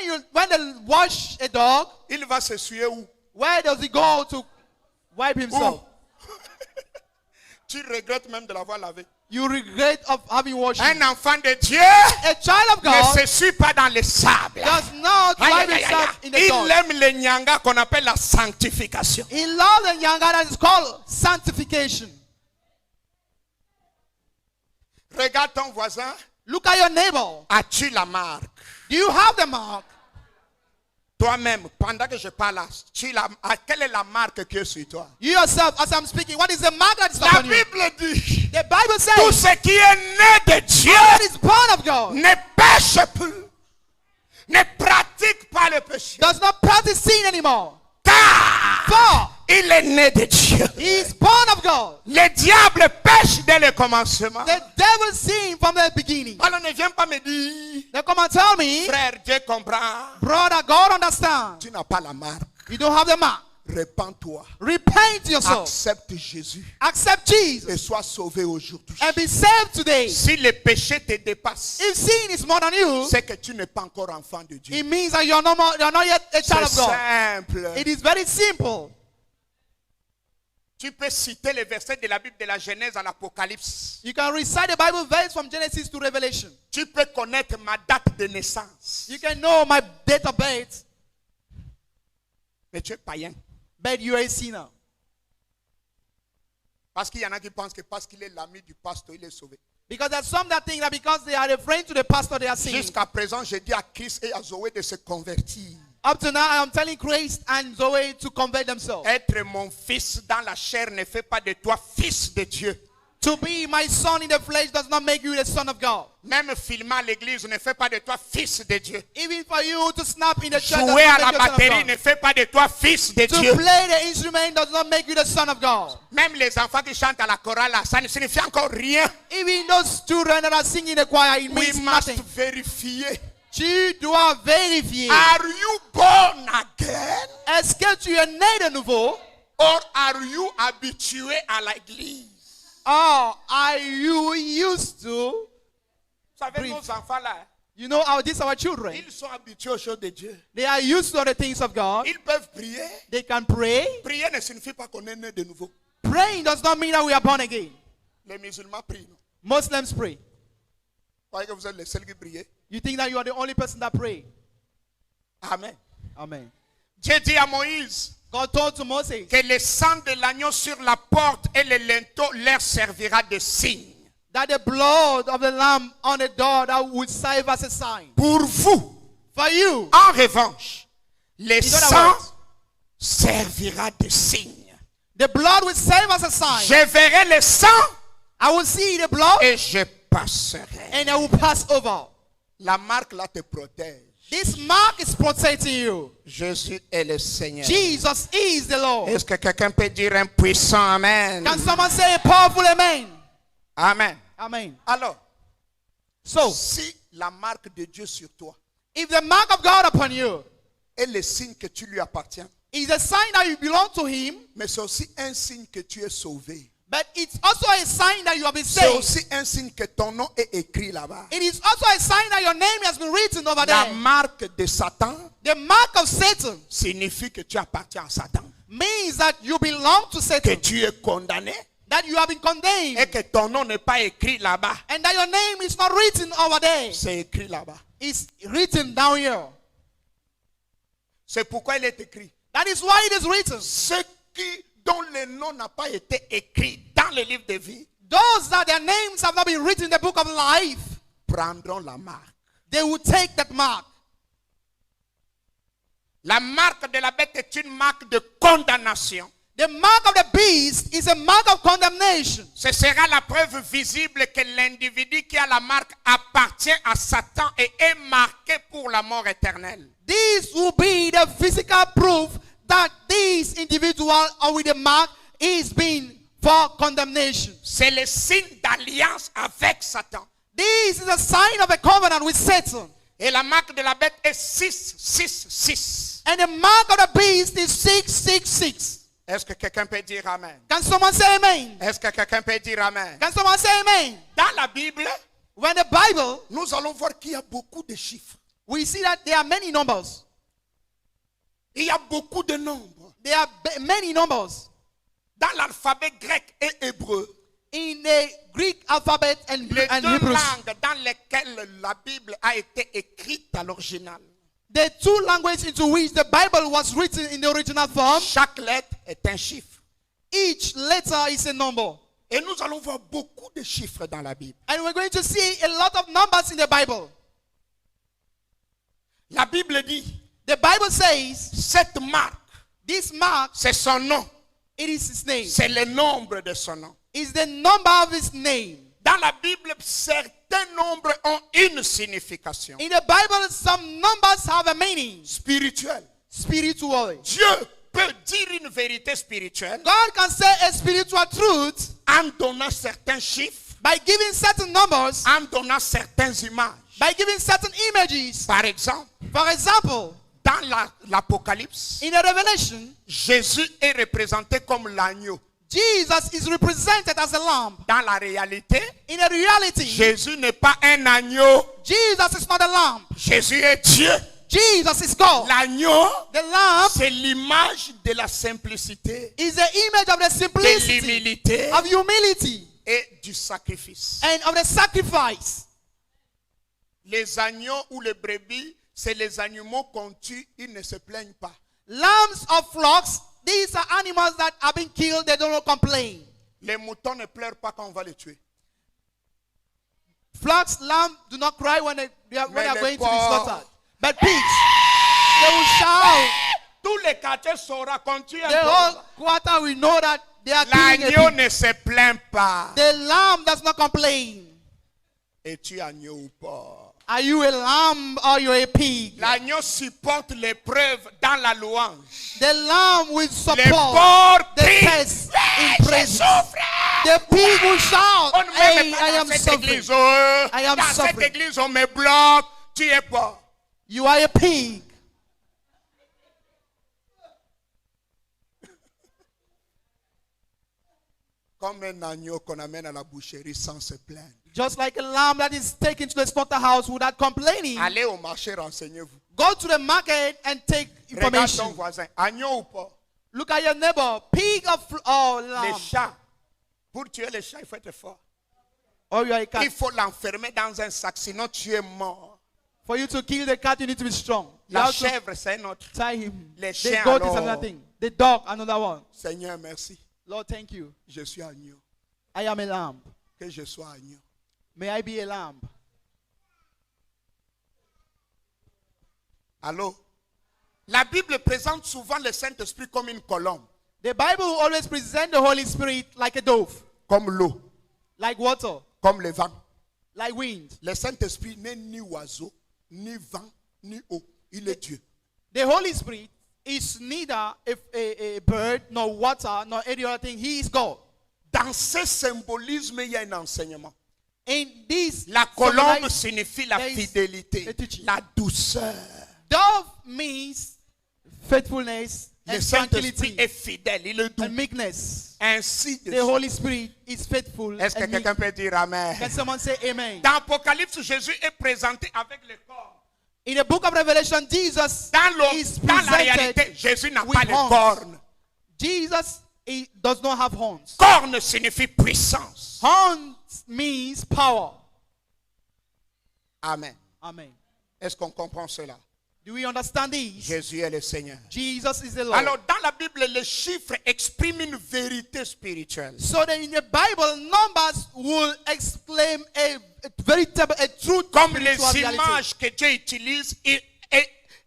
they wash a dog, il va se souiller où? where does he go to wipe himself? Tu regrettes même de l'avoir lavé. You regret of having washed him. Un enfant de Dieu A child of ne God se suit pas dans le sable. does not Aïe, wipe aïe, aïe, himself in the aïe. dog. Il aime les nyanga qu'on appelle la sanctification. He loves the younger that is called sanctification. Regarde ton voisin. Look at your neighbor. As-tu la marque? Do you have the mark? Toi-même, pendant que je parle, quelle est la marque qui est sur toi? You yourself, as I'm speaking, what is the mark that is La upon you? Bible dit, The Bible tout says, ce qui est né de Dieu that is born of God ne pêche plus, ne pratique pas le péché. does not practice sin anymore. Car For il est né de Dieu. he is born of God. Le diable pêche dès le commencement. The devil sinned from the beginning. Alors ne viens pas me dire, Now come and tell me, frère, Dieu comprend. brother, God understands. Tu n'as pas la marque. You don't have the mark. Repends-toi. Repent yourself. Accepte Jésus Accept Jesus et sois sauvé aujourd'hui. and be saved today. Si le péché te dépasse, If sin is more than you, c'est que tu n'es pas encore enfant de Dieu. it means that you're not yet a child C'est of God. simple. It is very simple. Tu peux citer les versets de la Bible de la Genèse à l'Apocalypse. You can recite the Bible verse from Genesis to Revelation. Tu peux connaître ma date de naissance. You can know my date of birth, Mais tu es païen. but you are a sinner. Parce qu'il y en a qui pensent que parce qu'il est l'ami du pasteur, il est sauvé. Because there are some that think that because they are a friend to the pastor, they are singing. Jusqu'à présent, j'ai dit à Chris et à Zoé de se convertir. Up to now, I am telling Chris and Zoe to convert themselves. Être mon fils dans la chair ne fait pas de toi fils de Dieu. To be my son in the flesh does not make you the son of God. Même filmer à l'église ne fait pas de toi fils de Dieu. Even for you to snap in the church does Jouer à not la make you the son batterie of ne God. fait pas de toi fils de Dieu. To play the instrument does not make you the son of God. Même les enfants qui chantent à la chorale, là, ça ne signifie encore rien. Even those children that are singing in the choir, it We means must nothing. vérifier. Tu dois vérifier. Are you born again? Est-ce que tu es né de nouveau? Or are you habitué à l'église? Or are you used to? Vous savez, nos enfants là, You know, these are our children. ils sont habitués aux choses de Dieu. They are used to the things of God. Ils peuvent prier. They can pray. Prier ne signifie pas qu'on est né de nouveau. Praying does not mean that we are born again. Les musulmans prient. Non? Muslims pray. Vous croyez que vous êtes les seuls qui priez? You think that you are the only person that pray? Amen. Amen. Dieu dit à Moïse God told to Moses que le sang de l'agneau sur la porte et le linteau leur servira de signe. that the blood of the lamb on the door that would serve as a sign. Pour vous, For you, en revanche, le in other sang words, servira de signe. the blood will serve as a sign. Je verrai le sang I will see the blood et je passerai. and I will pass over. La marque là te protège. This mark is protecting you. Jésus est le Seigneur. Jesus is the Lord. Est-ce que quelqu'un peut dire un puissant amen? Can someone say a powerful amen? Amen. Amen. Alors, So, si la marque de Dieu sur toi if the mark of God upon you est le signe que tu lui appartiens, is a sign that you belong to Him, mais c'est aussi un signe que tu es sauvé. but it's also a sign that you have been C'est saved. aussi un signe que ton nom est écrit là-bas. It is also a sign that your name has been written over La there. marque de Satan The mark of Satan signifie que tu appartiens à Satan, means that you belong to que Satan, tu es condamné that you have been condemned, et que ton nom n'est pas écrit là-bas. and that your name is not written over there. C'est écrit là-bas. It's written down here. C'est pourquoi il est écrit. That is why it is written. Ceux dont le nom n'a pas été écrit dans le livre de vie Those that their names have not been written in the book of life, prendront la marque. they will take that mark. La marque de la bête est une marque de condamnation. The mark of the beast is a mark of condemnation. Ce sera la preuve visible que l'individu qui a la marque appartient à Satan et est marqué pour la mort éternelle. This will be the physical proof that this individual with the mark is being for condemnation. C'est le signe d'alliance avec Satan. This is a sign of a covenant with Satan. Et la marque de la bête est 666. And the mark of the beast is 666. Est-ce que quelqu'un peut dire Amen? Can someone say amen? Est-ce que quelqu'un peut dire Amen? Can someone say amen? Dans la Bible, When the Bible, nous allons voir qu'il y a beaucoup de chiffres. we see that there are many numbers. Il y a beaucoup de nombres. There are many numbers Dans l'alphabet grec et hébreu, in the Greek alphabet and les deux Hebrew. langues dans lesquelles la Bible a été écrite à l'original. The two languages into which the Bible was written in the original form, Chaque lettre est un chiffre. each letter is a number. Et nous allons voir beaucoup de chiffres dans la Bible. And we're going to see a lot of numbers in the Bible. La Bible dit, The Bible says cette marque, this mark, c'est son nom. it is his name. C'est le nombre de son nom. Is the number of his name. Dans la Bible, certains nombres ont une signification In the Bible, some numbers have a meaning spirituelle. spiritually. Dieu peut dire une vérité spirituelle God can say a spiritual truth en donnant certains chiffres, by giving certain numbers, en donnant certaines images. by giving certain images. Par exemple, For example, dans l'Apocalypse, in the Revelation, Jésus est représenté comme l'agneau. Jesus is represented as a lamb. Dans la réalité, In the reality, Jésus n'est pas un agneau. Jesus is not a lamb. Jésus est Dieu. Jesus is God. L'agneau, The lamb c'est l'image de la simplicité, is the image of the de simplicity, l'humilité of humility, et du sacrifice. and of the sacrifice. Les agneaux ou les brebis, c'est les animaux qu'on tue, ils ne se plaignent pas. Lambs of flocks, these are animals that have been killed, they don't complain. Les moutons ne pleurent pas quand on va les tuer. Flocks, lambs do not cry when they are Mais les going to be porcs- slaughtered. But pigs, they will shout. Tous les quartiers sauront quand tu es The whole quarter will know that they are killing a L'agneau pig. ne se plaint pas. The lamb does not complain. Es-tu agneau ou pas? Are you a lamb or you a pig? L'agneau supporte l'épreuve dans la louange. The lamb will Les support porcs the crient, test in je praise. souffre. The pig will shout, On ne hey, m'aime I pas am dans cette suffering. église. Oh, I am dans cette suffering. église, on me bloque. Tu es pas. You are a pig. Comme un agneau qu'on amène à la boucherie sans se plaindre. Just like a lamb that is taken to the slaughterhouse without complaining. Allez au marché, renseignez-vous. Go to the market and take Regarde ton information. voisin. Agneau ou pas? Look at your neighbor. Pig or Les lamb. chats. Pour tuer les chats, il faut être fort. Or you are a cat. Il faut l'enfermer dans un sac, sinon tu es mort. For you to kill the cat, you need to be strong. You La have to chèvre, c'est un autre. tie him. Les The chiens, goat is alors. another thing. The dog, another one. Seigneur, merci. Lord, thank you. Je suis agneau. I am a lamb. Que je sois agneau. May I be a lamb? Allô? La Bible présente souvent le Saint-Esprit comme une colombe, The Bible will always present the Holy Spirit like a dove, comme l'eau, like water, comme le vent. like wind. Le Saint-Esprit n'est ni oiseau, ni vent, ni eau. Il est Dieu. The Holy Spirit is neither a bird, nor water, nor any other thing. He is God. Dans ce symbolisme, il y a un enseignement. In this, La colombe symbolize- signifie la there is fidélité, a teaching. la douceur. dove means faithfulness Le and Saint-Esprit tranquility est fidèle, il est doux. and meekness. Ainsi de The suite. Holy Spirit is faithful. Est-ce que And meek. quelqu'un peut dire Amen? Can someone say amen? Dans Apocalypse, Jésus est présenté avec le corps. In the book of Revelation, Jesus is Dans la réalité, presented. Jésus n'a with pas les horns. cornes. Jesus he does not have horns. Corne signifie puissance. Horns means power. Amen. Amen. Est-ce qu'on comprend cela? Do we understand this? Jésus est le Seigneur. Jesus is the Lord. Alors, dans la Bible, les chiffres expriment une vérité spirituelle. So that in the Bible, numbers will exclaim a veritable, a truth. Comme les spiritual reality. images que Dieu utilise et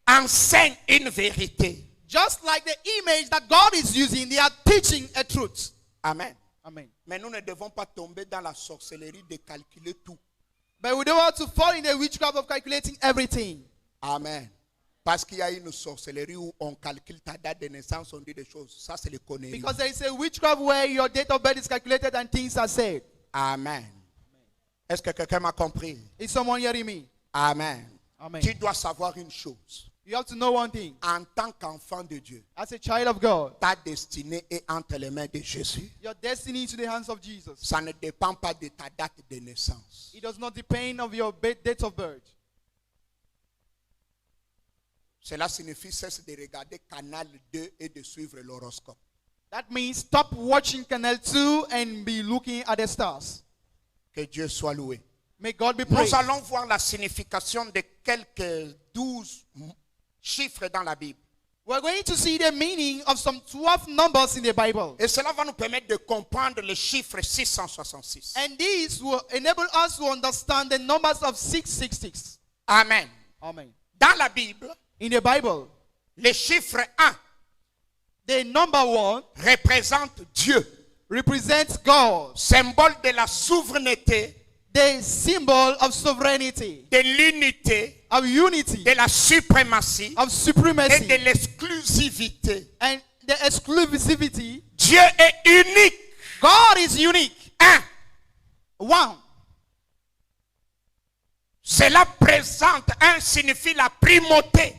enseignent une vérité. Just like the image that God is using, they are teaching a truth. Amen. Amen. Mais nous ne devons pas tomber dans la sorcellerie de calculer tout. But we don't want to fall in the witchcraft of calculating everything. Amen. Parce qu'il y a une sorcellerie où on calcule ta date de naissance, on dit des choses. Ça, c'est les conneries. Because there is a witchcraft where your date of birth is calculated and things are said. Amen. Est-ce que quelqu'un m'a compris? Is someone hearing me? Amen. Amen. Tu dois savoir une chose. You have to know one thing. En tant qu'enfant de Dieu, As a child of God, ta destinée est entre les mains de Jésus. your destiny is in the hands of Jesus. Ça ne dépend pas de ta date de naissance. It does not depend on your date of birth. Cela signifie cesse de regarder Canal 2 et de suivre l'horoscope. That means stop watching Canal 2 and be looking at the stars. Que Dieu soit loué. May God be praised. Nous allons voir la signification de quelques 12 chiffres dans la Bible. We're going to see the meaning of some 12 numbers in the Bible. Et cela va nous permettre de comprendre le chiffre 666. And these will enable us to understand the numbers of 666. Amen. Amen. Dans la Bible, In the Bible, le chiffre 1 the number 1 représente Dieu, represents God, symbole de la souveraineté, the symbol of sovereignty, de l'unité, of unity, de la suprématie of et supremacy, de l'exclusivité. and the exclusivity. Dieu est unique. God is unique. 1. One. Cela présente, 1 signifie la primauté,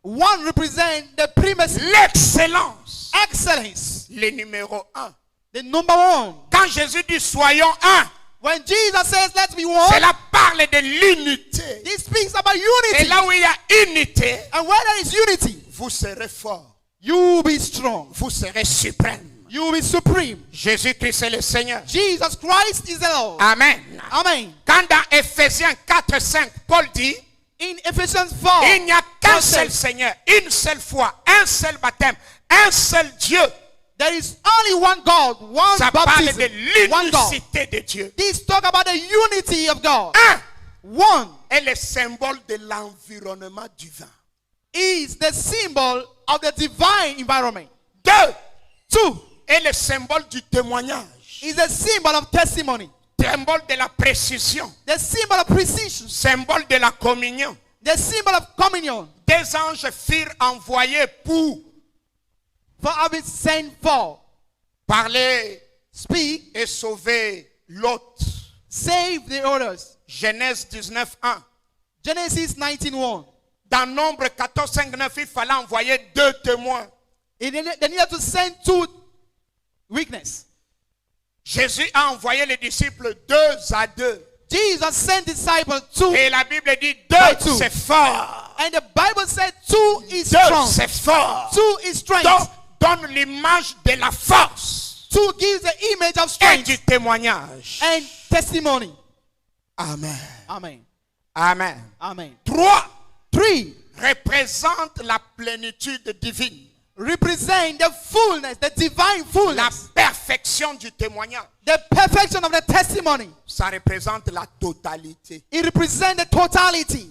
One represents the primacy, l'excellence. excellence. Le numéro 1. The number 1. Quand Jésus dit soyons un, When Jesus says, let's be one, cela parle de l'unité. he speaks about Et unity. là où il y a unité, And where there is unity, vous serez fort, you will be strong. vous serez suprême. You will be supreme. Jésus-Christ est le Seigneur. Jesus Christ is the Lord. Amen. Amen. Quand dans Ephésiens 4, 5, Paul dit, In Ephesians 4, il n'y a qu'un Paul seul says, Seigneur, une seule foi, un seul baptême, un seul Dieu There is only one God, one Ça parle baptism, de one God. l'unicité de Dieu. This talk about the unity of God. Un One est le symbole de l'environnement divin. is the symbol of the divine environment. Deux Two est le symbole du témoignage. is the symbol of testimony, Symbole de la précision. the symbol of precision, Symbole de la communion. the symbol of communion. Des anges furent envoyés pour For having sent for, parler speak, et sauver Lot. save the others. Genèse 19:1. Genesis 19:1. Dans Nombre 14:5-9, il fallait envoyer 2 témoins. They needed to send two witnesses. Jésus a envoyé les disciples 2 à 2. Jesus sent disciples two, Et la Bible dit By 2, two. c'est fort. and the Bible said two is 2, strong. c'est fort. Two is strength. Donc, donne l'image de la force Two gives the image of et strength du témoignage. and testimony. Amen. Amen. Amen. Amen. 3 Three représente la plénitude divine. represent the fullness, the divine La fullness, perfection du témoignage. the perfection of the testimony. Ça représente la totalité. It represents the totality.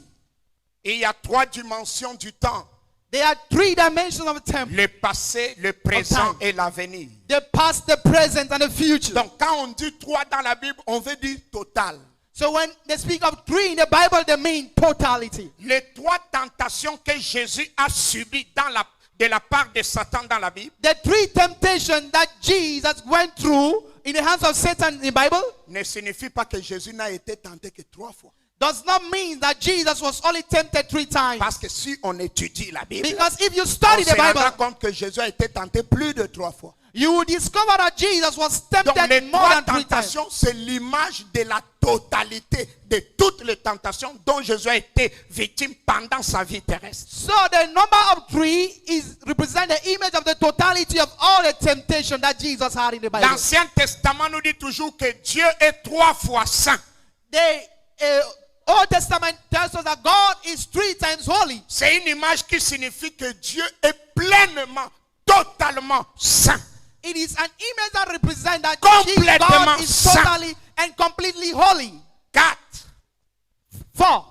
Il y a 3 dimensions du temps. There are 3 dimensions of time: Le passé, le présent time. et l'avenir. the past, the present, and the future. Donc quand on dit 3 dans la Bible, on veut dire total. So when they speak of 3 in the Bible, they mean totality. Les 3 tentations que Jésus a subies de la part de Satan dans la Bible The 3 temptations that Jesus went through in the hands of Satan in the Bible ne signifie pas que Jésus n'a été tenté que 3 fois. does not mean that Jesus was only tempted 3 times. Parce que si on étudie la Bible, Because if you on study se the rendra Bible, compte que Jésus a été tenté plus de 3 fois. you will discover that Jesus was Donc les tempted more 3 than 3 times. tentations, c'est l'image de la totalité de toutes les tentations dont Jésus a été victime pendant sa vie terrestre. So the number of 3 is represent the image of the totality of all the temptation that Jesus had in the Bible. L'Ancien Testament nous dit toujours que Dieu est 3 fois saint. The Old Testament tells us that God is 3 times holy. C'est une image qui signifie que Dieu est pleinement, totalement saint. It is an image that represents that Complètement God is saint. totally and completely holy. 4 4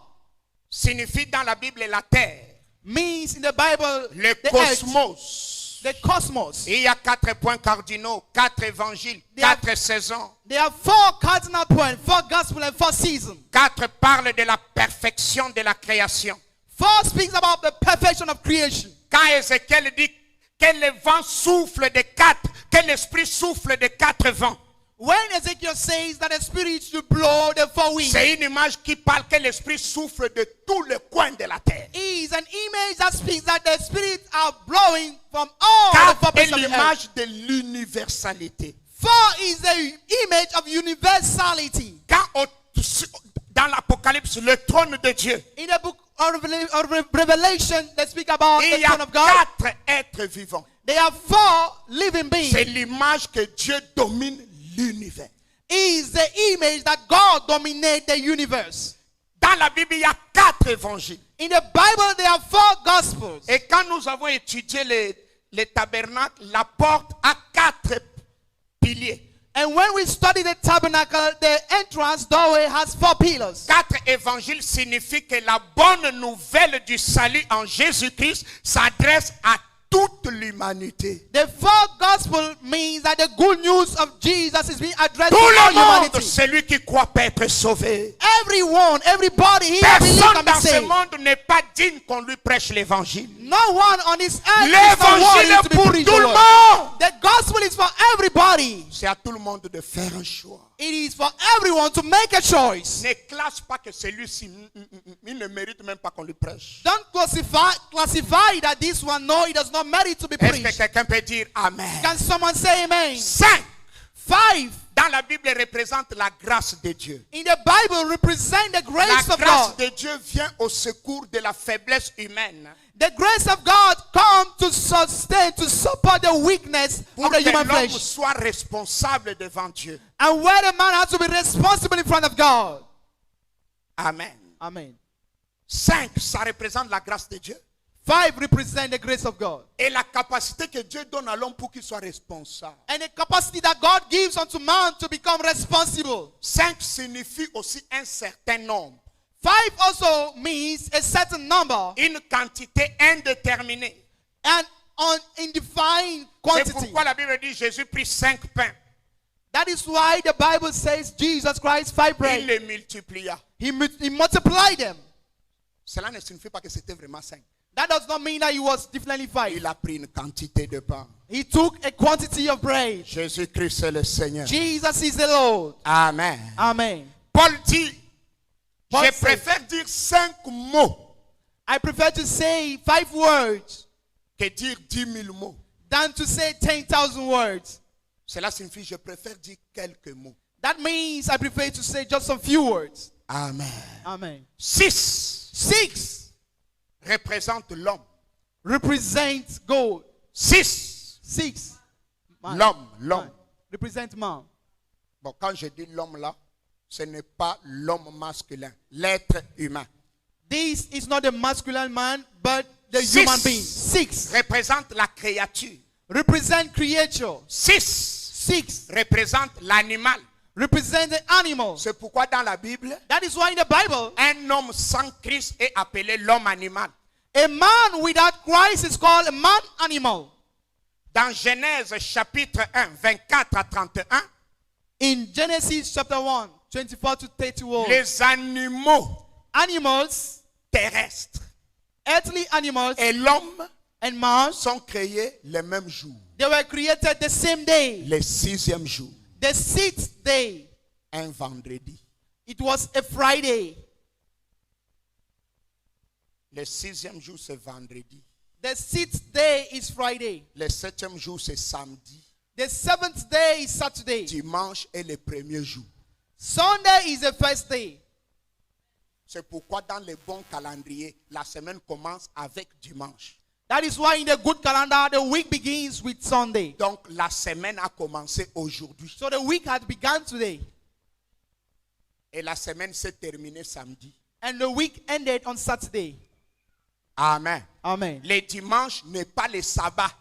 signifie dans la Bible la terre, means in the Bible le the earth, cosmos. the cosmos. Il y a 4 points cardinaux, 4 évangiles, There are- 4 saisons. There are 4 cardinal points, 4 gospel and 4 seasons. 4 parlent de la perfection de la création. 4 speaks about the perfection of creation. Quand Ézéchiel dit que le vent souffle de 4, que l'esprit souffle de 4 vents, When Ezekiel says that the spirit should blow the 4 winds, c'est une image qui parle que l'esprit souffle de tous les coins de la terre. is an image that speaks that the spirits are blowing from all the 4 purposes est of the earth. l'image de l'universalité. 4 is the image of universality. Quand dans l'Apocalypse, le trône de Dieu, In the book of Revelation, they speak about il the y a throne of God. 4 êtres vivants. There are 4 living C'est beings. l'image que Dieu domine l'univers. Is the image that God dominates the universe. Dans la Bible, il y a 4 évangiles. In the Bible, there are 4 gospels. Et quand nous avons étudié les tabernacles, la porte a 4 piliers. And when we study the tabernacle, the entrance doorway has 4 pillars. 4 évangiles signifie que la bonne nouvelle du salut en Jésus-Christ s'adresse à toute l'humanité. The 4 gospel means that the good news of Jesus is being addressed Tout to all le monde, humanity. celui qui croit peut être sauvé. Everyone, everybody here believes Personne can be dans ce saved. monde n'est pas digne qu'on lui prêche l'évangile. No one on this earth is L'évangile not worthy est to be pour preached tout the le word. monde. The gospel is for everybody. C'est à tout le monde de faire un choix. It is for everyone to make a choice. Ne classe pas que celui-ci, il ne mérite même pas qu'on lui prêche. Don't classify that this one, no, it does not merit to be Est-ce que preached. quelqu'un peut dire Amen? Can someone say amen? 5 5 dans la Bible représente la grâce de Dieu. in the Bible represent the La grace of grâce God. de Dieu vient au secours de la faiblesse humaine The grace of God comes to sustain, to support the weakness pour of the que human l'homme flesh. soit responsable devant Dieu. And where the man has to be responsible in front of God. Amen. Amen. 5, ça représente la grâce de Dieu. 5 represent the grace of God. Et la capacité que Dieu donne à l'homme pour qu'il soit responsable. And the capacity that God gives unto man to become responsible. 5 signifie aussi un certain nombre. 5 also means a certain number Une quantité indéterminée. and undefined C'est quantity. pourquoi la Bible dit Jésus prit 5 pains. That is why the Bible says Jesus Christ 5 Il bread. les multiplia. He multiplied them. Cela ne signifie pas que c'était vraiment 5. That does not mean that he was definitely 5. Il a pris une quantité de pain. He took a quantity of bread. Jésus-Christ est le Seigneur. Jesus is the Lord. Amen. Amen. Paul dit, Paul je said- préfère dire 5 mots I prefer to say 5 words que dire 10 000 mots. than to say 10,000 words. Cela signifie je préfère dire quelques mots. That means I prefer to say just some few words. Amen. Amen. 6 6 représente l'homme. represents God. 6, 6 man. l'homme, Man. l'homme. Represent man. Bon, quand je dis l'homme là, ce n'est pas l'homme masculin, l'être humain. This is not the masculine man, but the 6 human being. 6 représente la créature. represent creature. 6 6 représente l'animal. represent the animal. C'est pourquoi dans la Bible, That is why in the Bible, un homme sans Christ est appelé l'homme animal. a man without Christ is called a man animal. Dans Genèse chapitre 1, 24 à 31, In Genesis chapter 1, 24 to 31, les animaux animals, terrestres earthly animals, et l'homme and man, sont créés le même jour, they were created the same day, le 6e jour, the 6th day. un vendredi. It was a Friday. Le 6e jour, c'est vendredi. The 6th day is Friday. Le 7e jour, c'est samedi. The 7th day is Saturday. Dimanche est le premier jour. Sunday is the first day. C'est pourquoi dans les bons calendriers, la semaine commence avec dimanche. That is why in the good calendar, the week begins with Sunday. Donc la semaine a commencé aujourd'hui. So the week had begun today. Et la semaine s'est terminée samedi. And the week ended on Saturday. Amen. Amen. Le dimanche n'est pas le sabbat.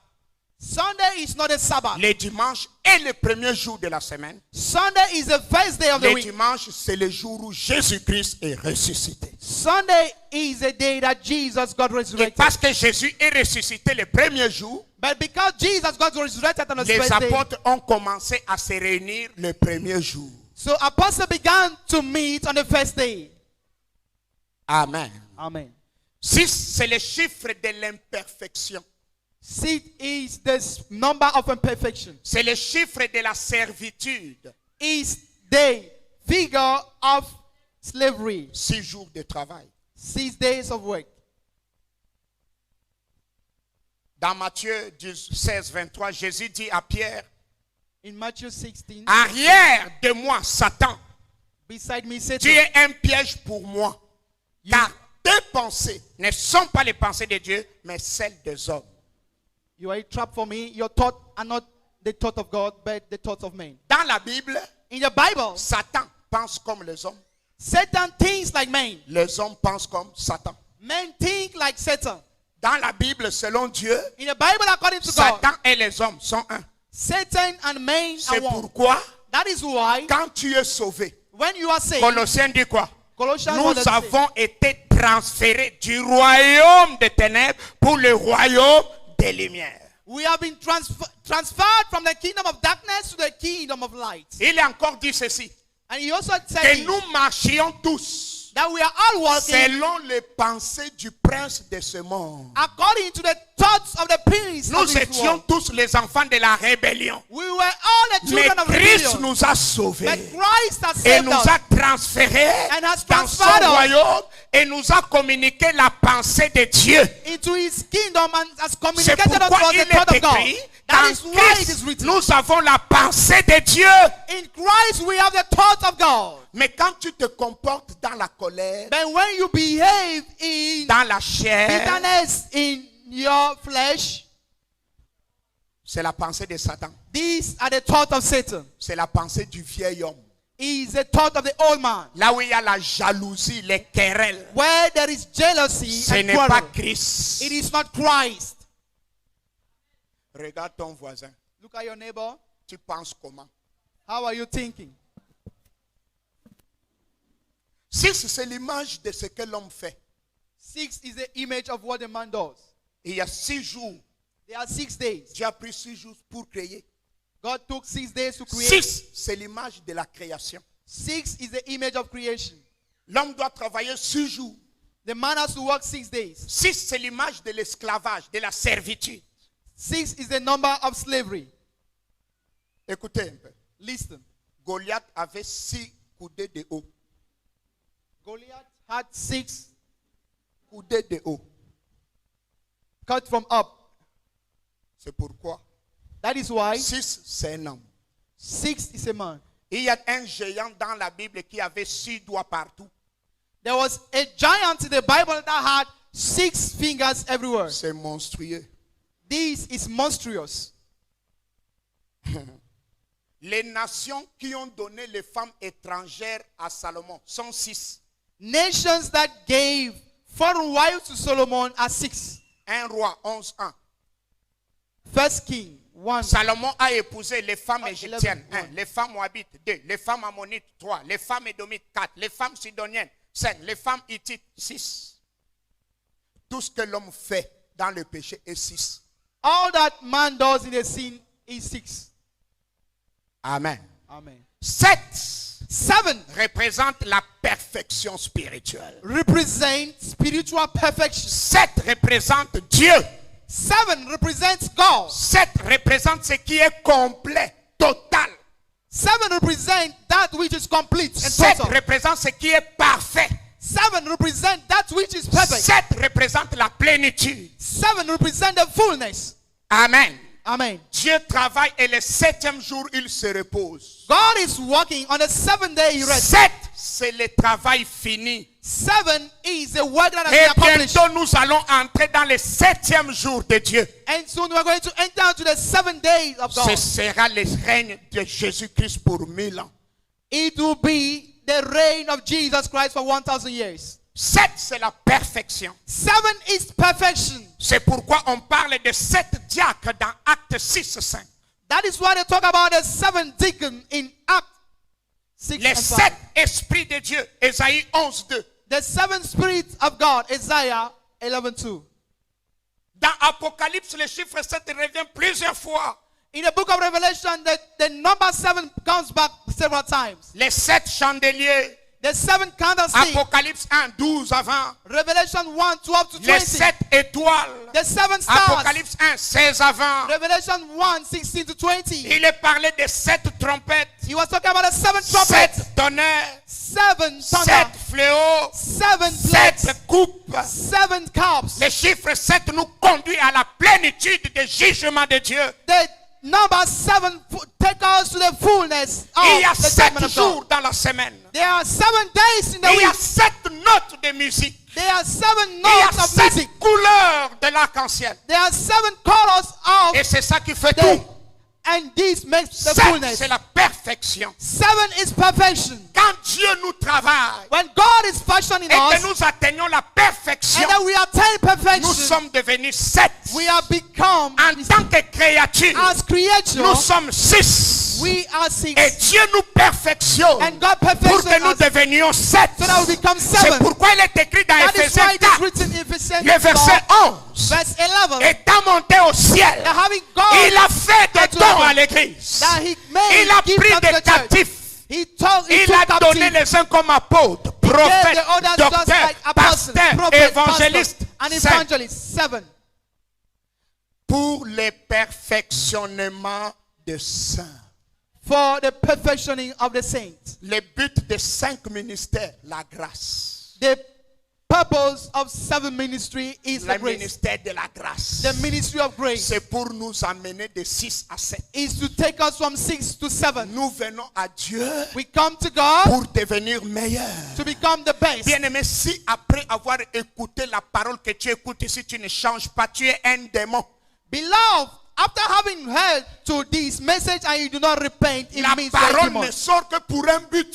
Sunday is not a Sabbath. Le dimanche est le premier jour de la semaine. Sunday is the first day of the Le week. dimanche, c'est le jour où Jésus-Christ est ressuscité. Sunday is the day that Jesus got Et resurrected. parce que Jésus est ressuscité le premier jour, But because Jesus got resurrected on the les first day, apôtres ont commencé à se réunir le premier jour. so apostles began to meet on the first day. Amen. Amen. 6, c'est le chiffre de l'imperfection. 6 is the number of imperfection. C'est le chiffre de la servitude. Is the figure of slavery. 6 jours de travail. 6 days of work. Dans Matthieu 16, 23, Jésus dit à Pierre, In Matthew 16, arrière de moi, Satan, beside me, tu Satan, es un piège pour moi. Car tes pensées ne sont pas les pensées de Dieu, mais celles des hommes. you are a trap for me. Your thoughts are not the thought of God, but the thoughts of men. Dans la Bible, In the Bible, Satan pense comme les hommes. Satan thinks like men. Les hommes pensent comme Satan. Men think like Satan. Dans la Bible, selon Dieu, In the Bible, according to God, Satan et les hommes sont un. Satan and men C'est are one. pourquoi, That is why, quand tu es sauvé, when you are saved, Colossiens dit quoi? Colossians Nous 1 says, avons été transférés du royaume des ténèbres pour le royaume des lumières. we have been transferred from the kingdom of darkness to the kingdom of light. Il a encore dit ceci, And he also que said nous marchions tous that we are all walking selon les pensées du prince de ce monde. according to the thoughts of the prince of Nous this étions world. tous les enfants de la rébellion. We were all the Mais children of Christ rebellion. nous a sauvés But Christ has et saved nous us a transférés and has dans son transferred us royaume et nous a communiqué la pensée de Dieu. into his kingdom and has C'est communicated us pourquoi with il the thought est of God. écrit, That dans is why it is Christ, written. nous avons la pensée de Dieu. In Christ we have the thought of God. Mais quand tu te comportes dans la colère, But when you behave in dans la chair, bitterness in your flesh, c'est la pensée de Satan. these are the thoughts of Satan. C'est la pensée du vieil homme. is a thought of the old man. Là où il y a la jalousie, les querelles, Where there is jealousy ce and n'est pas quarrel, Christ. it is not Christ. Regarde ton voisin. Look at your neighbor. Tu penses comment? How are you thinking? 6, c'est l'image de ce que l'homme fait. 6 is the image of what a man does. Il y a 6 jours. There are 6 days. Dieu a pris 6 jours pour créer. God took 6 days to create. 6, c'est l'image de la création. 6 is the image of creation. L'homme doit travailler 6 jours. The man has to work 6 days. 6, c'est l'image de l'esclavage, de la servitude. 6 is the number of slavery. Écoutez un peu. Listen. Goliath avait 6 coudées de haut. Goliath had 6 Coudées de haut. cut from up. C'est pourquoi That is why 6, c'est un homme. 6 is a man. Il y a un géant dans la Bible qui avait 6 doigts partout. There was a giant in the Bible that had 6 fingers everywhere. C'est monstrueux. This is monstrous. Les nations qui ont donné les femmes étrangères à Salomon sont 6. Nations that gave foreign wives to Solomon are 6. 1 roi 11:1. First King 1. Salomon a épousé les femmes 11, égyptiennes 1, 1. les femmes moabites 2, les femmes ammonites 3, les femmes édomites 4, les femmes sidoniennes 5, les femmes hittites 6. Tout ce que l'homme fait dans le péché est 6. All that man does in the sin is 6. Amen. Amen. 7 7 représente la perfection spirituelle. represent spiritual perfection. 7 représente Dieu. 7 represents God. 7 représente ce qui est complet, total. 7 represent that which is complete and 7 total. représente ce qui est parfait. 7 represent that which is perfect. 7 représente la plénitude. 7 represent the fullness. Amen. Amen. Dieu travaille et le 7e jour, il se repose. God is working on the 7th day he rests. 7, c'est le travail fini. 7 is the work that has Et been accomplished. bientôt, nous allons entrer dans le 7e jour de Dieu. And soon we are going to enter into the 7 days of Ce God. sera le règne de Jésus-Christ pour 1000 ans. It will be the reign of Jesus Christ for 1,000 years. 7, c'est la perfection. 7 is perfection. C'est pourquoi on parle de 7 diacres dans Acte 6:5. That is why they talk about the 7 deacons in Acts 6 Les and 5. 7 esprits de Dieu, Ésaïe 11:2. The 7 spirits of God, Isaiah 11:2. Dans Apocalypse, le chiffre 7 revient plusieurs fois. In the book of Revelation, the number 7 comes back several times. Les 7 chandeliers, The 7 candlesticks, Apocalypse 1:12 avant. Revelation 1:12 to Les 20. 7 étoiles, The 7 stars, Apocalypse 1:16 avant. Revelation 1:16 to 20. Il est parlé de 7 trompettes, He was talking about the 7 trumpets, 7 tonnerres, 7 7 thunder, fléaux, 7 plagues, 7 coupes. 7 cups. Le chiffre 7 nous conduit à la plénitude des jugements de Dieu. The number 7 take us to the fullness of Il y a the 7 judgment of God. jours dans la semaine. There are 7 days in the Il y a week. 7 notes de musique. There are 7 Il y a notes of 7 music. couleurs de l'arc-en-ciel. There are 7 colors of Et c'est ça qui fait day. tout. And this makes the 7, fullness. c'est la perfection. 7 is perfection. Quand Dieu nous travaille When God is fashioning et que us nous atteignons la perfection, and that we attain nous perfection, sommes devenus 7. we are become En tant que créatures, as creatures. nous sommes 6. We are 6. Et Dieu nous perfectionne And God pour perfects que nous us devenions 7. so that we become C'est 7. pourquoi il est écrit dans That is Ephésiens why it 4, is written in Ephesians le verset 11. verse 11, Étant monté au ciel, that having God il a fait des unto dons heaven, à l'église. that he made Il a gifts pris unto des the church. captifs. He Il took a donné captive. les uns comme apôtres, Gave prophètes, the others just docteurs, like apostles, pasteurs, prophets, évangélistes, pastors, and saints, evangelists. 7. pour le perfectionnement des saints. For the perfectioning of the saints. Le but des 5 ministères, la grâce. The purpose of 7 ministry is the Le grace. ministère de la grâce. The ministry of grace C'est pour nous amener de 6 à 7. is to take us from 6 to 7. Nous venons à Dieu We come to God pour devenir meilleurs. to become the best. Bien-aimé, si après avoir écouté la parole que tu écoutes ici, tu ne changes pas, tu es un démon. Beloved, after having heard to this message and you do not repent, it la means you are a parole demon. ne sort que pour un but.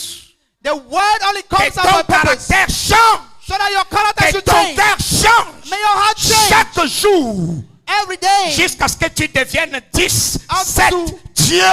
The word only Que comes out ton for purpose. caractère change. So that your character Que should ton change. cœur change. May your heart change Chaque jour. every day. Jusqu'à ce que tu deviennes 10, Up 7, to- Dieu.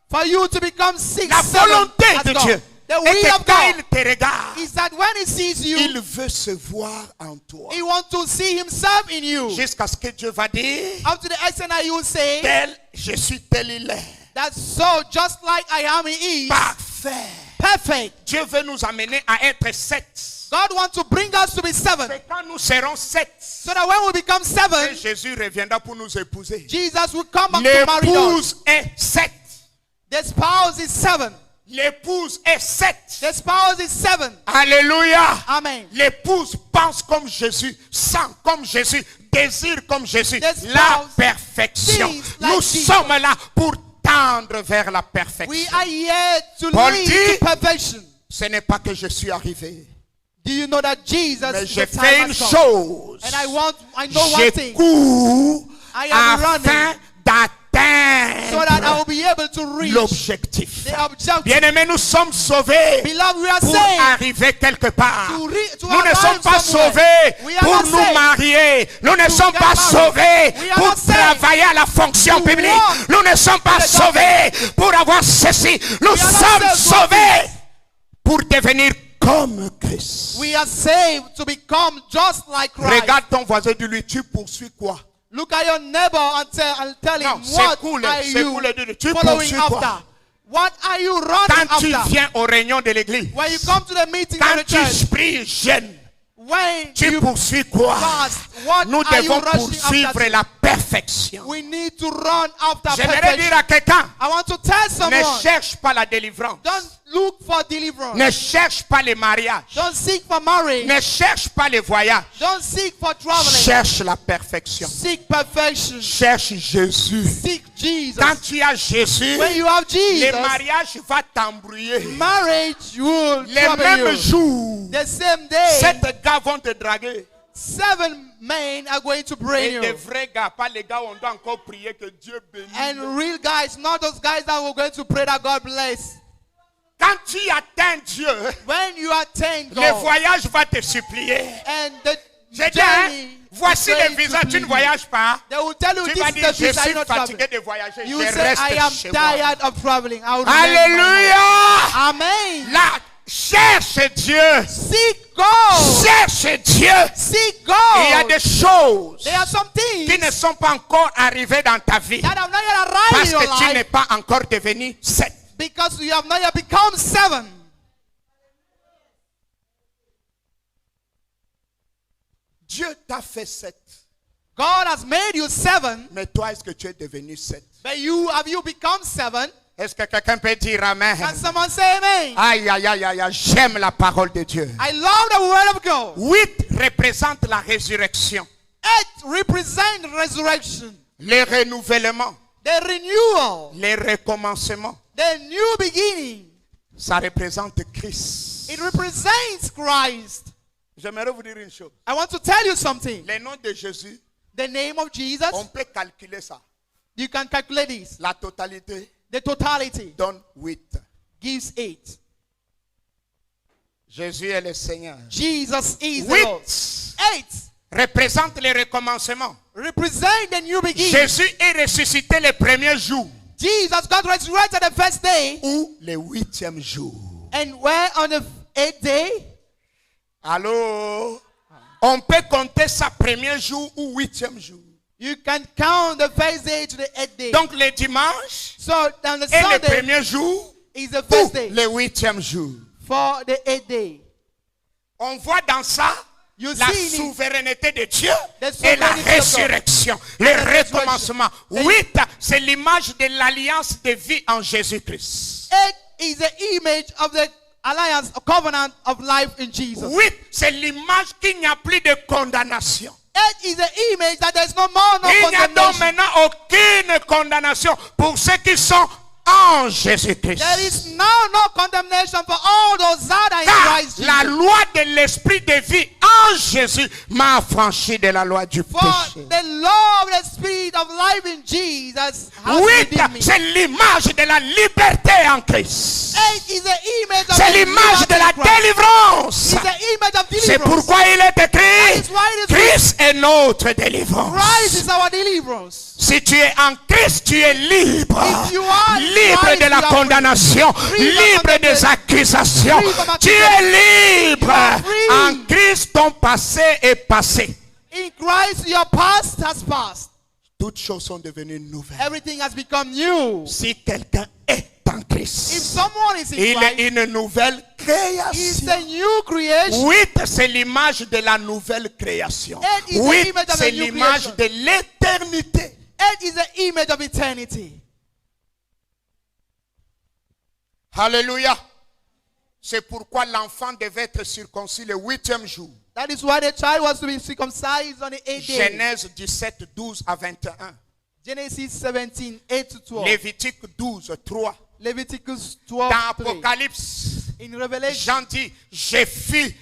For you to become 6, La 7 volonté as de God. Dieu The est will que of quand God il te regarde, is that when he sees you, il veut se voir en toi. he wants to see himself in you. Jusqu'à ce que Dieu va dire, Up to the extent that you will say tel, je suis tel il est. that so just like I am, he is Parfait. perfect. Dieu veut nous amener à être 7. God wants to bring us to be 7. C'est quand nous serons 7 So that when we become que 7, Jésus reviendra pour nous épouser. Jesus will come back to marry us. L'épouse est 7. The spouse is 7. L'épouse est 7. The spouse is 7. Alléluia. Amen. L'épouse pense comme Jésus, sent comme Jésus, désire comme Jésus. The spouse La perfection. sees like Nous Jesus. sommes là pour tendre vers la We perfection. are here to Paul lead dit- to perfection. Ce n'est pas que je suis arrivé, Do you know that Jesus mais is j'ai the time fait une has come? chose. And I know one Je thing. cours I am afin running so that I will d'atteindre be able to reach l'objectif. the objective. Bien-aimés, nous sommes sauvés Beloved, we are pour saved arriver quelque part. to Nous ne arrive sommes pas somewhere. sauvés We are pour not nous saved marier. Nous ne sommes get pas married. sauvés We are pour not saved travailler à la fonction to publique. walk Nous ne sommes pas the sauvés pour avoir ceci. Nous We are not sommes saved for sauvés pour devenir comme Christ. We are saved to become just like Christ. Regarde ton voisin, dis-lui, tu poursuis quoi? Look at your neighbor and tell Non, him c'est what cool, are c'est you cool de dire, tu following poursuis quoi? after? What are you running Quand tu after? viens aux réunions de l'église, When you come to the meeting of quand the tu church, pries jeune, when tu you poursuis quoi? fast, what Nous are you devons rushing poursuivre after? la perfection. We need to run after J'aimerais perfection. dire à quelqu'un, I want to tell ne someone, cherche pas la délivrance. don't look for deliverance. Ne cherche pas les mariages. Don't seek for marriage. Ne cherche pas les voyages. Don't seek for traveling. Cherche la perfection. Seek perfection. Cherche Jésus. Seek Jesus. Quand tu as Jésus, When you have le Jesus, mariage va t'embrouiller. marriage will Les trouble mêmes you. jours, The same day, 7 gars vont te draguer. 7 men are going to bring Et des you. vrais gars, pas les gars où on doit encore prier que Dieu bénisse. And real guys, not those guys that were going to pray that God bless. Quand tu atteins Dieu, When you attain le God, voyage va te supplier. and the J'ai dit, journey hein, voici is le going visa, to tu ne please voyages pas. they will tell you Tu this vas is dire, the je visa, suis you're not fatigué traveling. de voyager, You je say, I am reste chez moi. tired of traveling. I will remain my home." Alléluia! Amen. Là, cherche Dieu. Seek God. Cherche Dieu. Seek Il y a God. des choses There are some qui things ne sont pas encore arrivées dans ta vie. that have not yet arrived Parce in your que tu n'es life pas encore devenu 7. because you have not yet become 7. Dieu t'a fait 7. God has made you 7, Mais toi, est-ce que tu es devenu 7? but have you become 7? Est-ce que quelqu'un peut dire Amen? Can someone say amen? Aïe, aïe, aïe, aïe, aïe, j'aime la parole de Dieu. I love the word of God. 8 représente la résurrection, 8 represent resurrection, le renouvellement, the renewal, le recommencement. the new beginning. Ça représente Christ. It represents Christ. J'aimerais vous dire une chose. I want to tell you something. Le nom de Jésus, The name of Jesus, on peut calculer ça. you can calculate this. La totalité The totality donne 8. gives 8. Jésus est le Seigneur. Jesus is the Lord. 8 8 représente le recommencement. represent the new beginning. Jésus est ressuscité le premier jour Jesus got resurrected the first day, ou le 8e jour. and where on the 8th day, Allô? On peut compter ça premier jour ou 8e jour. you can count the first day to the 8th day. Donc le dimanche So on the est le Sunday premier jour is the ou first day le 8e jour. for the 8th day. On voit dans ça You la see in it souveraineté de Dieu the et la sovereignty of God. résurrection, le resurrection. recommencement. The- 8, c'est l'image de l'alliance de vie en Jésus-Christ. 8 is the image of the alliance, a covenant of life in Jesus. 8, c'est l'image qu'il n'y a plus de condamnation. 8 is the image that there's no more no Il n'y a donc condemnation. maintenant aucune condamnation pour ceux qui sont en Jésus-Christ. There is now no condemnation for all those that are in Car Christ Jesus. la loi de l'esprit de vie en Jésus m'a affranchi de la loi du For péché. the law of the spirit of life in Jesus has Oui, redeemed me. c'est l'image de la liberté en Christ. 8 is the image of C'est the l'image de liberty la in Christ. délivrance. It's the image of C'est deliverance. pourquoi il est That écrit, is why it is written, Christ est notre délivrance. Christ is our deliverance. Si tu es en Christ, tu es libre. If you are Libre Christ, de la you are condamnation. Free from Libre des condemnation. accusations. Free from Tu es libre. You are free. En Christ, ton passé est passé. In Christ, your past has passed. Toutes choses sont devenues nouvelles. Everything has become new. Si quelqu'un est en If Christ, someone is in il Christ, est une nouvelle it's création. a new creation. 8, c'est l'image de la nouvelle création. 8 is the 8, image of c'est a new l'image creation. de l'éternité. 8 is the image of eternity. Alléluia. C'est pourquoi l'enfant devait être circoncis le 8e jour. That is why the child was to be circumcised on the 8th day. Genèse 17, 12 à 21. Genesis 17, 8 to 12. Lévitique 12, 3. Leviticus Dans 12, 3. Apocalypse, In Revelation, Jean dit, je fus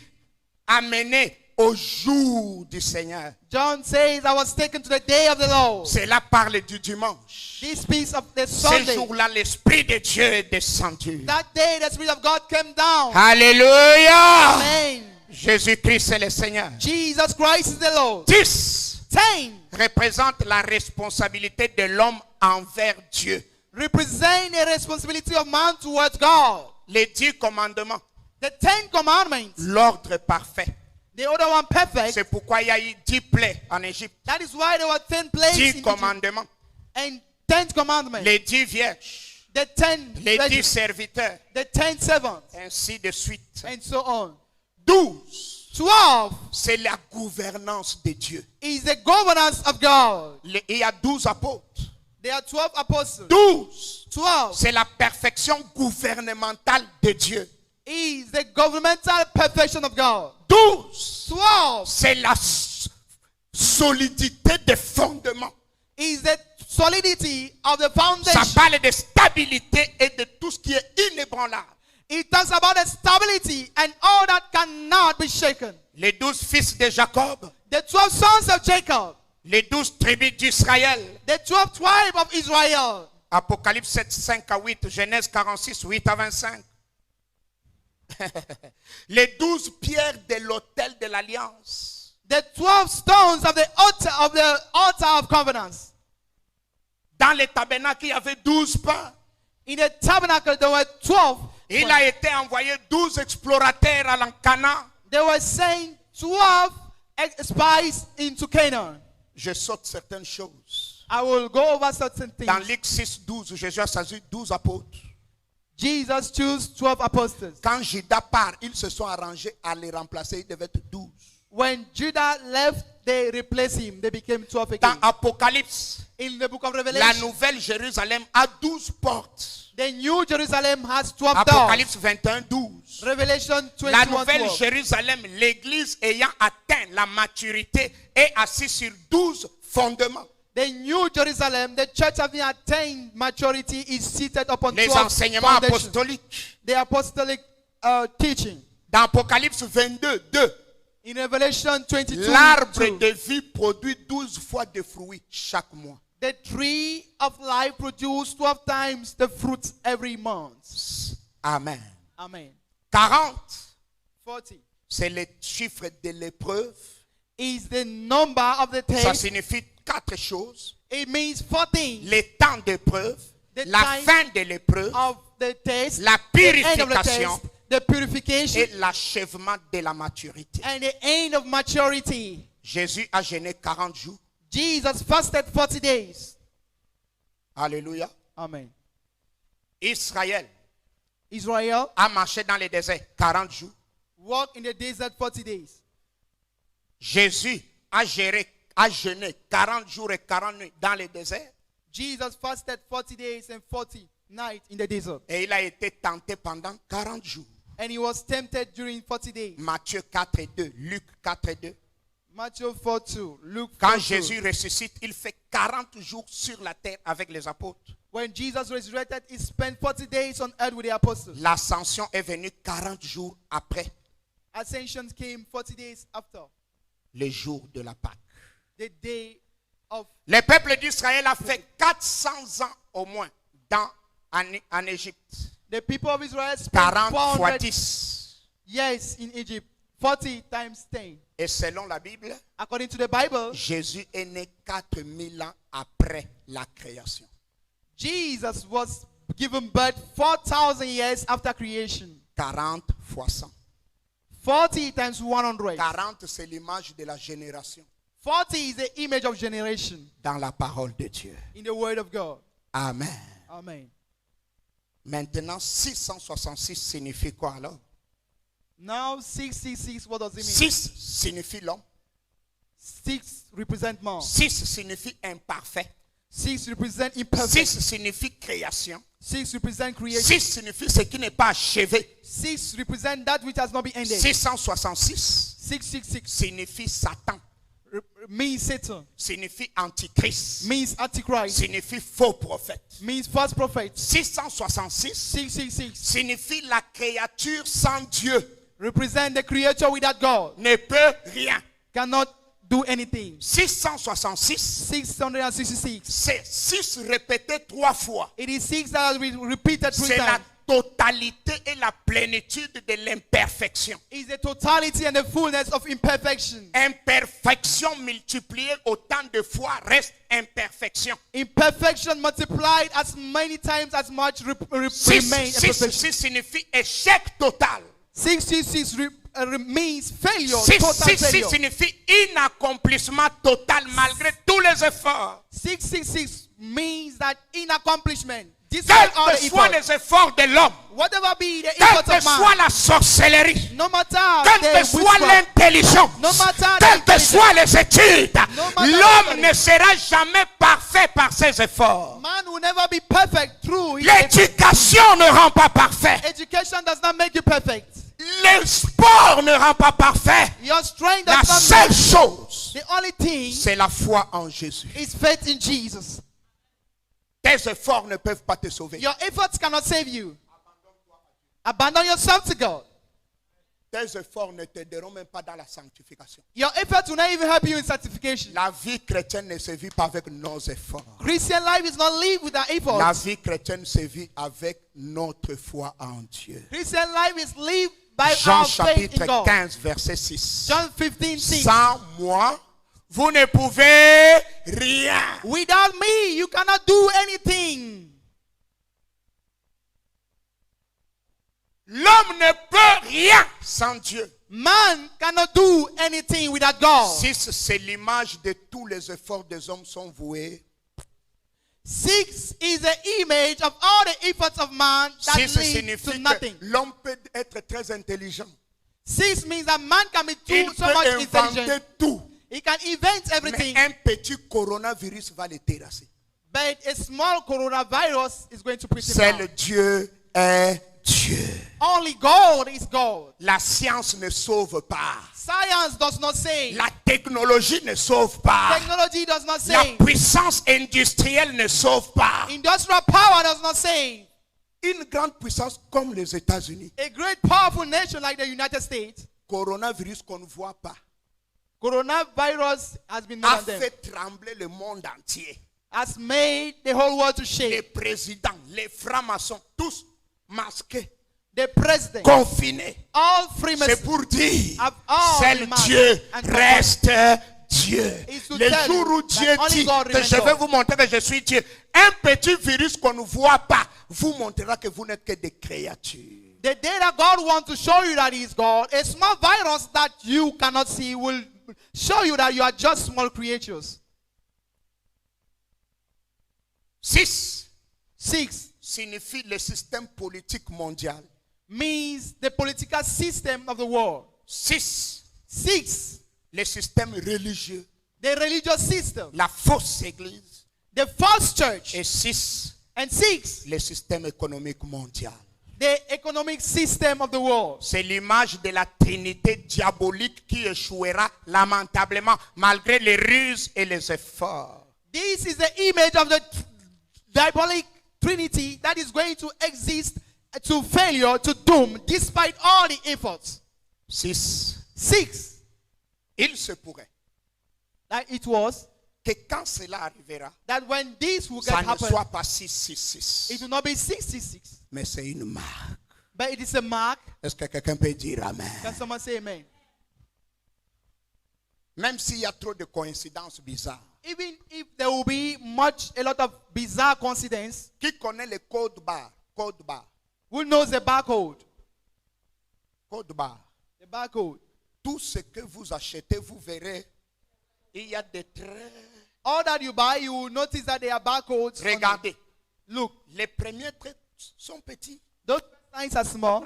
amené au jour du Seigneur. John says, I was taken to the day of the Lord. Cela parle du dimanche. This piece of the Ce Sunday. jour-là, l'Esprit de Dieu est descendu. That day, the Spirit of God came down. Alléluia. Amen. Jésus-Christ est le Seigneur. Jesus Christ is the Lord. 10 10 représente la responsabilité de l'homme envers Dieu. represent a responsibility of man towards God. Les 10 commandements, The 10 commandments, l'ordre parfait. the other one perfect. C'est pourquoi il y a eu 10 plaies en Égypte. That is why there were 10 plagues 10 in Egypt. commandements. And 10 commandments. Les 10 vierges. The 10 Les 10 virgins, serviteurs. the 10 servants, Ainsi de suite. and so on. 12, 12 c'est la gouvernance de Dieu. is the governance of God. Il y a 12 apôtres. There are 12 apostles. 12, 12 c'est la perfection gouvernementale de Dieu. is the governmental perfection of God. 12, 12 c'est la solidité des fondements. is the solidity of the Ça foundation. parle de stabilité et de tout ce qui est inébranlable. It talks about the stability and all that cannot be shaken. Les 12 fils de Jacob, The 12 sons of Jacob, les 12 tribus d'Israël. the 12 tribes of Israel. Apocalypse 7, 5 à 8, Genèse 46, 8 à 25. Les 12 pierres de l'autel de l'alliance. The 12 stones of the altar of covenants. Dans les tabernacles, il y avait 12 pains. In the tabernacle there were 12. Il a été envoyé 12 explorateurs à l'Ancana. They were sent 12 spies into Canaan. Je saute certaines choses. I will go over certain things. Dans Luc 6, 12, Jésus a choisi 12 apôtres. Jesus chose 12 apostles. Quand Judas part, ils se sont arrangés à les remplacer. Ils devaient être 12. When Judah left, they replaced him. They became 12 Dans again. Apocalypse, In the book of la Revelation, nouvelle Jérusalem a 12 portes. the New Jerusalem has 12 doors. Apocalypse 21, 12. Revelation La 21, nouvelle 12. Jérusalem, l'église ayant atteint la maturité, est assise sur 12 fondements. The New Jerusalem, the church having attained maturity, is seated upon Les 12 enseignements foundations. apostoliques. The apostolic teaching. Dans Apocalypse 22, 2. In Revelation 22, L'arbre 2, de vie produit 12 fois de fruits chaque mois. the tree of life produces 12 times the fruit every month. Amen. Amen. 40, 40 c'est le chiffre de l'épreuve. is the number of the Ça test. signifie 4 choses. It means 14 Le temps d'épreuve, The la time fin de l'épreuve of the test, La the end of the purification. test, the purification, et l'achèvement de la maturité. and the end of maturity. Jésus a jeûné 40 jours. Jesus fasted 40 days. Alléluia. Amen. Israël Israel a marché dans le désert 40 jours. walked in the desert 40 days. Jésus a jeûné 40 jours et 40 nuits dans le désert. Jesus fasted 40 days and 40 nights in the desert. Et il a été tenté pendant 40 jours. And he was tempted during 40 days. Matthieu 4 et 2, Luc 4 et 2. Matthew 4:2, Luke Quand 4:2. Jésus ressuscite, il fait 40 jours sur la terre avec les apôtres. When Jesus resurrected, he spent 40 days on earth with the apostles. L'ascension est venue 40 jours après Ascension came 40 days after le jour de la Pâque. the day of. Le peuple d'Israël a fait 400 ans au moins en Égypte. The people of Israel spent 40 fois 400 10. years in Egypt. 40 times 10. Et selon la Bible, According to the Bible, Jésus est né 4000 ans après la création. Jesus was given birth 4,000 years after creation. 40 fois 100. 40 times 100. 40, c'est l'image de la génération 40 is the image of generation dans la parole de Dieu. in the word of God. Amen. Amen. Maintenant, 666 signifie quoi alors? Now 666, what does it mean? 6 signifie l'homme. 6 represent man. 6 signifie imparfait. 6 represent imperfect. 6 signifie création. 6 represent creation. 6 signifie ce qui n'est pas achevé. 6 represent that which has not been ended. 666 666 signifie Satan. means Satan, Signifie antichrist. means Antichrist, Signifie faux prophète. means false prophet. 666 666 signifie la créature sans Dieu represent the creature without God, ne peut rien. cannot do anything. 666 666. c'est 6 répété 3 fois. It is 6 that has been repeated 3 C'est la times. totalité et la plénitude de l'imperfection. It's the totality and the fullness of imperfection. Imperfection multipliée autant de fois reste imperfection. Imperfection multiplied as many times as much remain 6 imperfection. signifie échec total. 666 means failure, 6 total failure. signifie inaccomplissement total malgré tous les efforts. 666 means that in accomplishment, Quels despite all que the soient efforts, les efforts de l'homme, whatever be the quelle efforts que of soit man, la sorcellerie, no matter quelle the que soit witchcraft, l'intelligence, no matter quelles the que soient les études, No matter l'homme the ne sera jamais parfait par ses efforts. man will never be perfect through his L'éducation ne rend pas parfait. education does not make you perfect. Le sport ne rend pas parfait. Your strength La does not seule make. chose, The only thing c'est la foi en Jésus. is faith in Jesus. Tes efforts ne peuvent pas te sauver. Your efforts cannot save you. Abandon yourself to God. Tes efforts ne t'aideront même pas dans la sanctification. Your efforts will not even help you in sanctification. La vie chrétienne ne se vit pas avec nos efforts. Christian life is not lived without La efforts. vie chrétienne se vit avec notre foi en Dieu. Christian life is lived by Jean our faith chapitre in God. 15 verset 6. John 15:6. Sans moi, vous ne pouvez rien. Without me, you cannot do anything. L'homme ne peut rien sans Dieu. Man cannot do anything without God. 6, c'est l'image de tous les efforts des hommes sont voués. 6 is the image of all the efforts of man that 6 lead signifie to nothing. que l'homme peut être très intelligent. 6 means that man can be Il so peut much inventer intelligent. tout. He can invent Mais everything. un petit coronavirus va le terrasser. But a small coronavirus is going to put him Seul down. Dieu est Dieu. Only God is God. La science ne sauve pas. Science does not save. La technologie ne sauve pas. Technology does not La save. puissance industrielle ne sauve pas. Industrial power does not save. Une grande puissance comme les États-Unis. A great powerful nation like the United States, Coronavirus qu'on ne voit pas. coronavirus has been A known them, fait trembler le monde entier. has made the whole world to Les shake. présidents, les francs-maçons, tous masqués, The president, confinés. all C'est Freemasons, pour dire, have all seul masked Dieu and reste Dieu. It's to Le tell jour you où Dieu that only dit God que remains je vais God. vous montrer que je suis Dieu, un petit virus qu'on ne voit pas vous montrera que vous n'êtes que des créatures. The day that God wants to show you that He is God, a small virus that you cannot see will show you that you are just small creatures. 6 6 signifie le système politique mondial. means the political system of the world. 6, 6, le système religieux, the religious system, la fausse église. the false church. Et 6, And 6, le système économique mondial. the economic system of the world. C'est l'image de la trinité diabolique qui échouera lamentablement malgré les ruses et les efforts. This is the image of the diabolic Trinity that is going to exist to failure, to doom, despite all the efforts. 6. 6. Il se pourrait That it was que quand cela arrivera, that when this will ça get ne happen, soit pas 666, it will not be 66, mais c'est une marque. but it is a mark. Est-ce que quelqu'un peut dire Amen? Can someone say amen? Même s'il y a trop de coïncidences bizarres. Even if there will be a lot of bizarre coincidence, Qui connaît le code barre? Code barre. who knows the barcode? Code barre. The barcode. Tout ce que vous achetez, vous verrez, il y a des traits. All that you buy, you will notice that there are barcodes. on it. Regardez, Look, les premiers traits sont petits. those signs are small,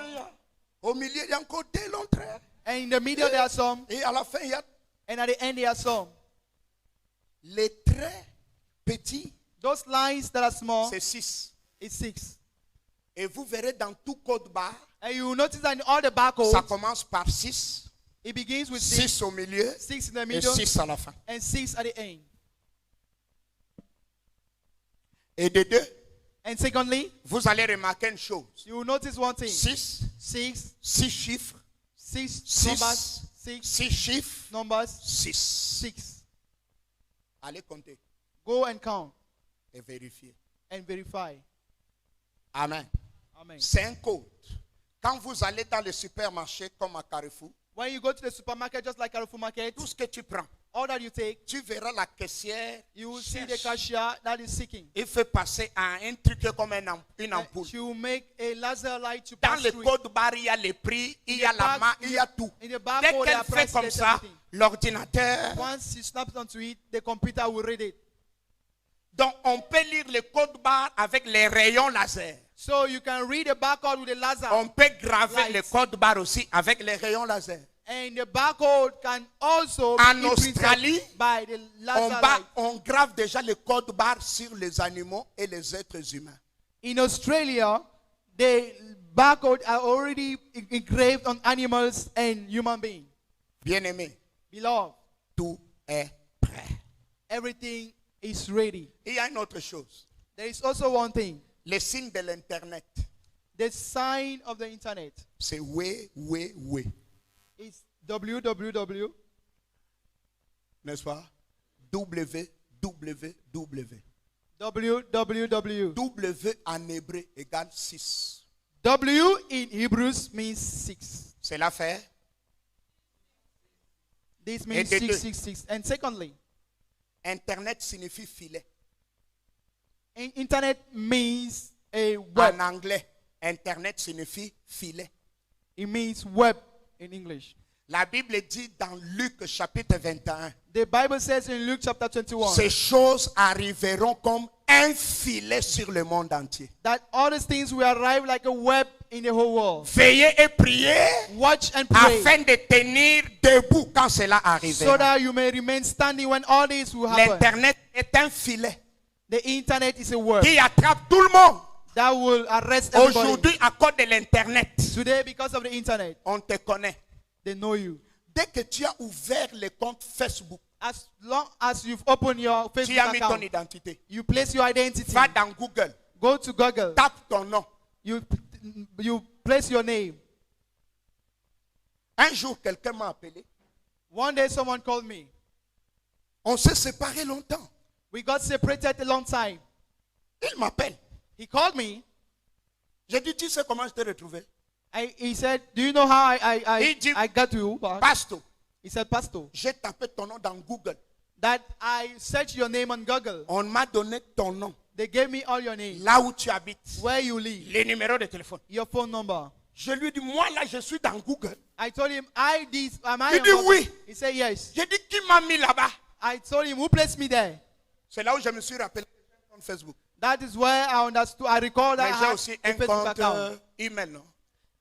Au milieu, il y a encore des longs traits. and in the middle there are some, Et à la fin, il y a and at the end there are some. les traits petits. Those lines that are small, C'est 6. it's 6. Et vous verrez dans tout code barre, And you will notice that in all the ça barcodes, commence par 6, it begins with 6, 6 au milieu 6 in the et middle, 6 à la fin. and 6 at the end. Et de deux, And secondly, vous allez remarquer une chose. you will notice one thing. 6, 6, 6 chiffres, 6 6, numbers, 6 6 chiffres, numbers, 6. 6. Allez compter Go and count et vérifier. and verify. Amen. Amen. C'est un code. Quand vous allez dans le supermarché comme à Carrefour, When you go to the supermarket, just like Carrefour Market, tout ce que tu prends, all that you take, tu verras la caissière. you will see the cherche. cashier that is seeking. Il fait passer à un truc comme une And ampoule. she will make a laser light to Dans pass le through. code barre, il y a les prix, il y a la marque, il y a tout. In the Dès barcode, there qu'elle are fait prices comme and ça, everything. l'ordinateur. Once she snaps onto it, the computer will read it. Donc, on peut lire le code barre avec les rayons laser. So you can read the barcode with the laser. On peut graver Lights. le code barre aussi avec les rayons laser. And the barcode can also En be printed Australie, by the laser light. On grave déjà le code barre sur les animaux et les êtres humains. In Australia, the barcode are already engraved on animals and human beings. Bien-aimés, Beloved, tout est prêt. everything is ready. Il y a une autre chose. There is also one thing. Les signes de l'Internet, The sign of the internet c'est oui, oui, oui. is www. N'est-ce pas? www. www. W en hébreu égale 6. W in Hebrews means 6. C'est l'affaire. This means Et de deux. 666. And secondly, Internet signifie filet. internet means a web. En anglais, Internet signifie filet. It means web in English. La Bible dit dans Luc chapitre 21, The Bible says in Luke chapter 21 ces choses arriveront comme un filet sur le monde entier. that all these things will arrive like a web in the whole world. Veillez et priez Watch and pray afin de tenir debout quand cela so arrivera. that you may remain standing when all this will happen. L'Internet est un filet The internet is a web qui attrape tout le monde. that will arrest everybody. Aujourd'hui, à cause de l'Internet, Today, because of the internet, on te connaît. they know you. Dès que tu as ouvert le compte Facebook, As long as you've opened your tu Facebook as mis ton account, identité. you place your identity. Va dans Google, Go to Google. tape ton nom. You place your name. Un jour, quelqu'un m'a appelé. One day, someone called me. On s'est séparés longtemps. We got separated a long time. Il m'appelle. He called me. J'ai dit, tu sais comment je t'ai retrouvé? He said, "Do you know how He did- I got you back?" Pastor, He said, "Pastor, j'ai tapé ton nom dans Google. that I searched your name on Google. On m'a donné ton nom. They gave me all your names, Là où tu habites. where you live, Les numéros de téléphone. your phone number." Je lui ai dit, moi là, je suis dans Google. I told him, am I Il on dit Google?" oui. He said, "Yes." J'ai dit, qui m'a mis là-bas? I told him, "Who placed me there?" C'est là où je me suis rappelé sur Facebook. That is where I understood. I recall that Mais I j'ai had aussi a un Facebook compte account email. Non?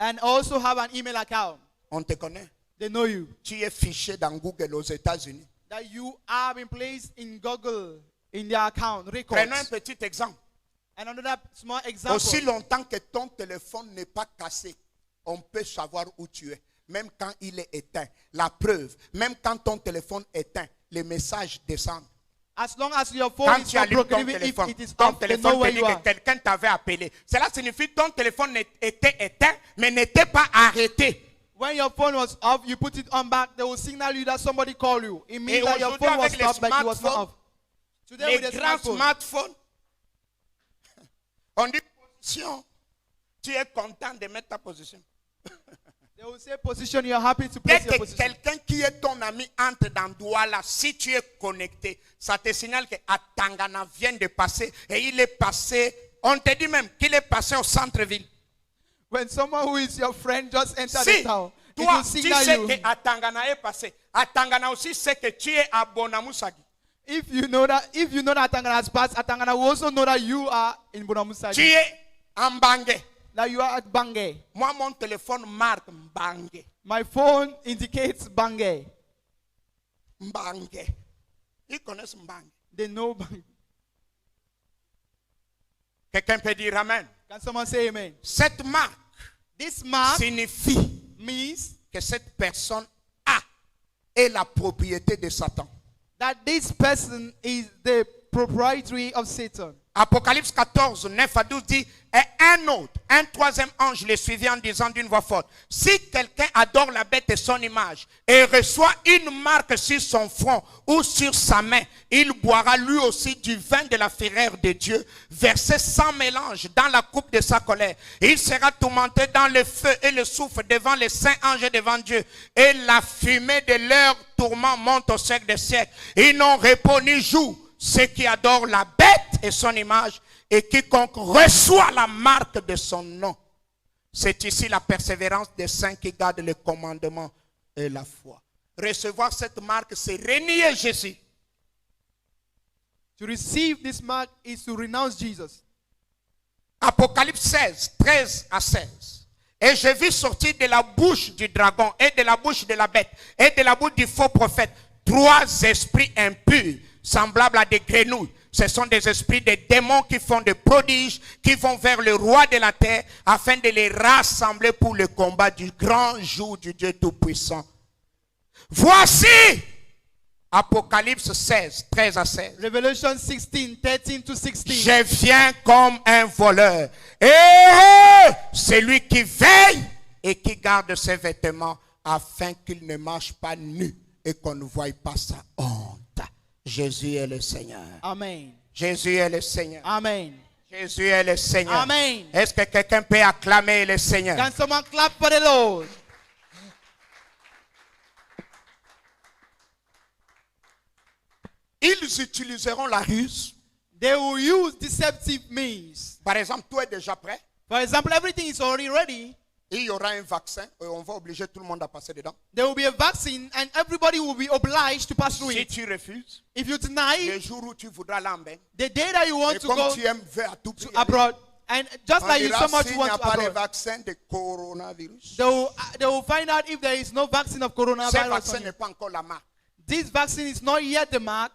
and also have an email account. On te connaît. They know you. Tu es fiché dans Google aux États-Unis. That you have been placed in Google in their account records. Prenons un petit exemple. And another small example. Aussi longtemps que ton téléphone n'est pas cassé, on peut savoir où tu es. Même quand il est éteint. La preuve, même quand ton téléphone est éteint, les messages descendent. As long as your phone Quand is tu not allumes broken, ton even if téléphone, it is ton off, they know téléphone te where dit you que are. quelqu'un t'avait appelé. Cela signifie que ton téléphone était éteint, mais n'était pas arrêté. When your phone was off, you put it on back, they will signal you that somebody called you. It means Et that your aujourd'hui, phone was avec les stopped, but it was not smartphones, off. Today Les with the grands smartphone, smartphones, on dit position. Tu es content de mettre ta position. they will say position, you are happy to Dès place your que position. quelqu'un qui est ton ami entre dans Douala, si tu es connecté, ça te signale que Atangana vient de passer et il est passé. On te dit même qu'il est passé au centre-ville. When someone who is your friend just enters Si the town, it toi, will tu signal sais you. que Atangana est passé, Atangana aussi sait que tu es à Bonamoussagi. If you know that Atangana has passed, Atangana will also know that you are in Tu Bonamusagi. es en Bangé. That you are at Bangay. Moi, mon téléphone marque Mbangé. My phone indicates Bangay. Mbangé. Ils connaissent Mbangé. They know Bangay. Quelqu'un peut dire Amen. Can someone say amen? Cette marque This mark signifie means que cette personne a est la propriété de Satan. that this person is the proprietary of Satan. Apocalypse 14, 9 à 12 dit, et un troisième ange le suivit en disant d'une voix forte, si quelqu'un adore la bête et son image et reçoit une marque sur son front ou sur sa main, il boira lui aussi du vin de la fureur de Dieu, versé sans mélange dans la coupe de sa colère. Il sera tourmenté dans le feu et le soufre devant les saints anges et devant Dieu. Et la fumée de leur tourment monte au siècle des siècles. Ils n'ont repos ni jour. Ceux qui adorent la bête et son image, et quiconque reçoit la marque de son nom. C'est ici la persévérance des saints qui gardent le commandement et la foi. Recevoir cette marque, c'est renier Jésus. To receive this mark is to renounce Jesus. Apocalypse 16, 13 à 16. Et je vis sortir de la bouche du dragon et de la bouche de la bête et de la bouche du faux prophète 3 esprits impurs, semblables à des grenouilles. Ce sont des esprits des démons qui font des prodiges, qui vont vers le roi de la terre afin de les rassembler pour le combat du grand jour du Dieu Tout-Puissant. Voici Apocalypse 16, 13 à 16. Revelation 16, 13 to 16. Je viens comme un voleur. Et celui qui veille et qui garde ses vêtements afin qu'il ne marche pas nu et qu'on ne voie pas sa honte. Jésus est le Seigneur. Amen. Jésus est le Seigneur. Amen. Jésus est le Seigneur. Amen. Est-ce que quelqu'un peut acclamer le Seigneur? Can someone clap for the Lord? Ils utiliseront la ruse. They will use deceptive means. Par exemple, tout est déjà prêt. For example, everything is already ready. Il y aura un vaccin et on va obliger tout le monde à passer dedans. There will be a vaccine and everybody will be obliged to pass through Si it. tu refuses, If you deny le it, jour où tu voudras l'emmener, the day that you want et to comme go tu aimes vers à tout prix, abroad, and just on like you dira, so much s'il want n'y a to pas de abroad, vaccin de coronavirus. they will find out if there is no vaccine of Ce coronavirus. vaccin on n'est it. pas encore la marque. This vaccine is not yet the mark,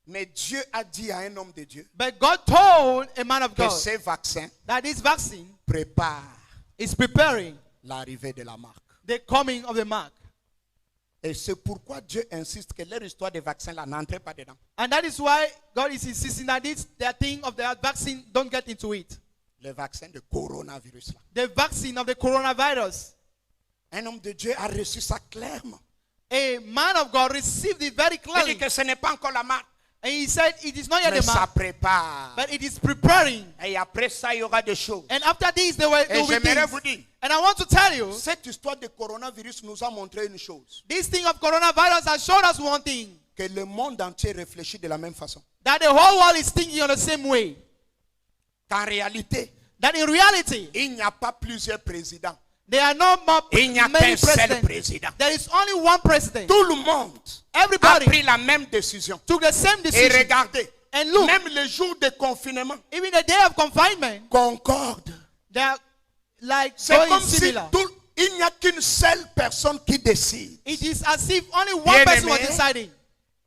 Mais Dieu a dit à un homme de Dieu but God told a man of que God ce vaccin that this vaccine prépare is preparing l'arrivée de la marque. the coming of the mark. Et c'est pourquoi Dieu insiste que leur histoire de vaccin là n'entre pas dedans. And that is why God is insisting that the thing of the vaccine don't get into it. Le vaccin de coronavirus là. The vaccine of the coronavirus. Un homme de Dieu a reçu ça clairement. A man of God received it very Il dit clearly. que ce n'est pas encore la marque, And he said it is not yet mais the ça mark, prépare. but it is preparing. Et après ça, il y aura des choses. And after this, there Et will be j'aimerais things. vous dire, And I want to tell you, cette histoire de coronavirus nous a montré une chose. this thing of coronavirus has showed us one thing. Que le monde entier réfléchit de la même façon. That the whole world is thinking on the same way. Qu'en réalité, That in reality, il n'y a pas plusieurs présidents. there are no more Il n'y a many qu'un seul presidents. président. There is only one president. Tout le monde a Everybody pris la même décision. took the same Et decision. regardez, And look, même le jour de confinement even the day of confinement, concorde. they are like C'est going comme si similar. il n'y a qu'une seule personne qui décide. It is as if only one Bien person was aimé. deciding.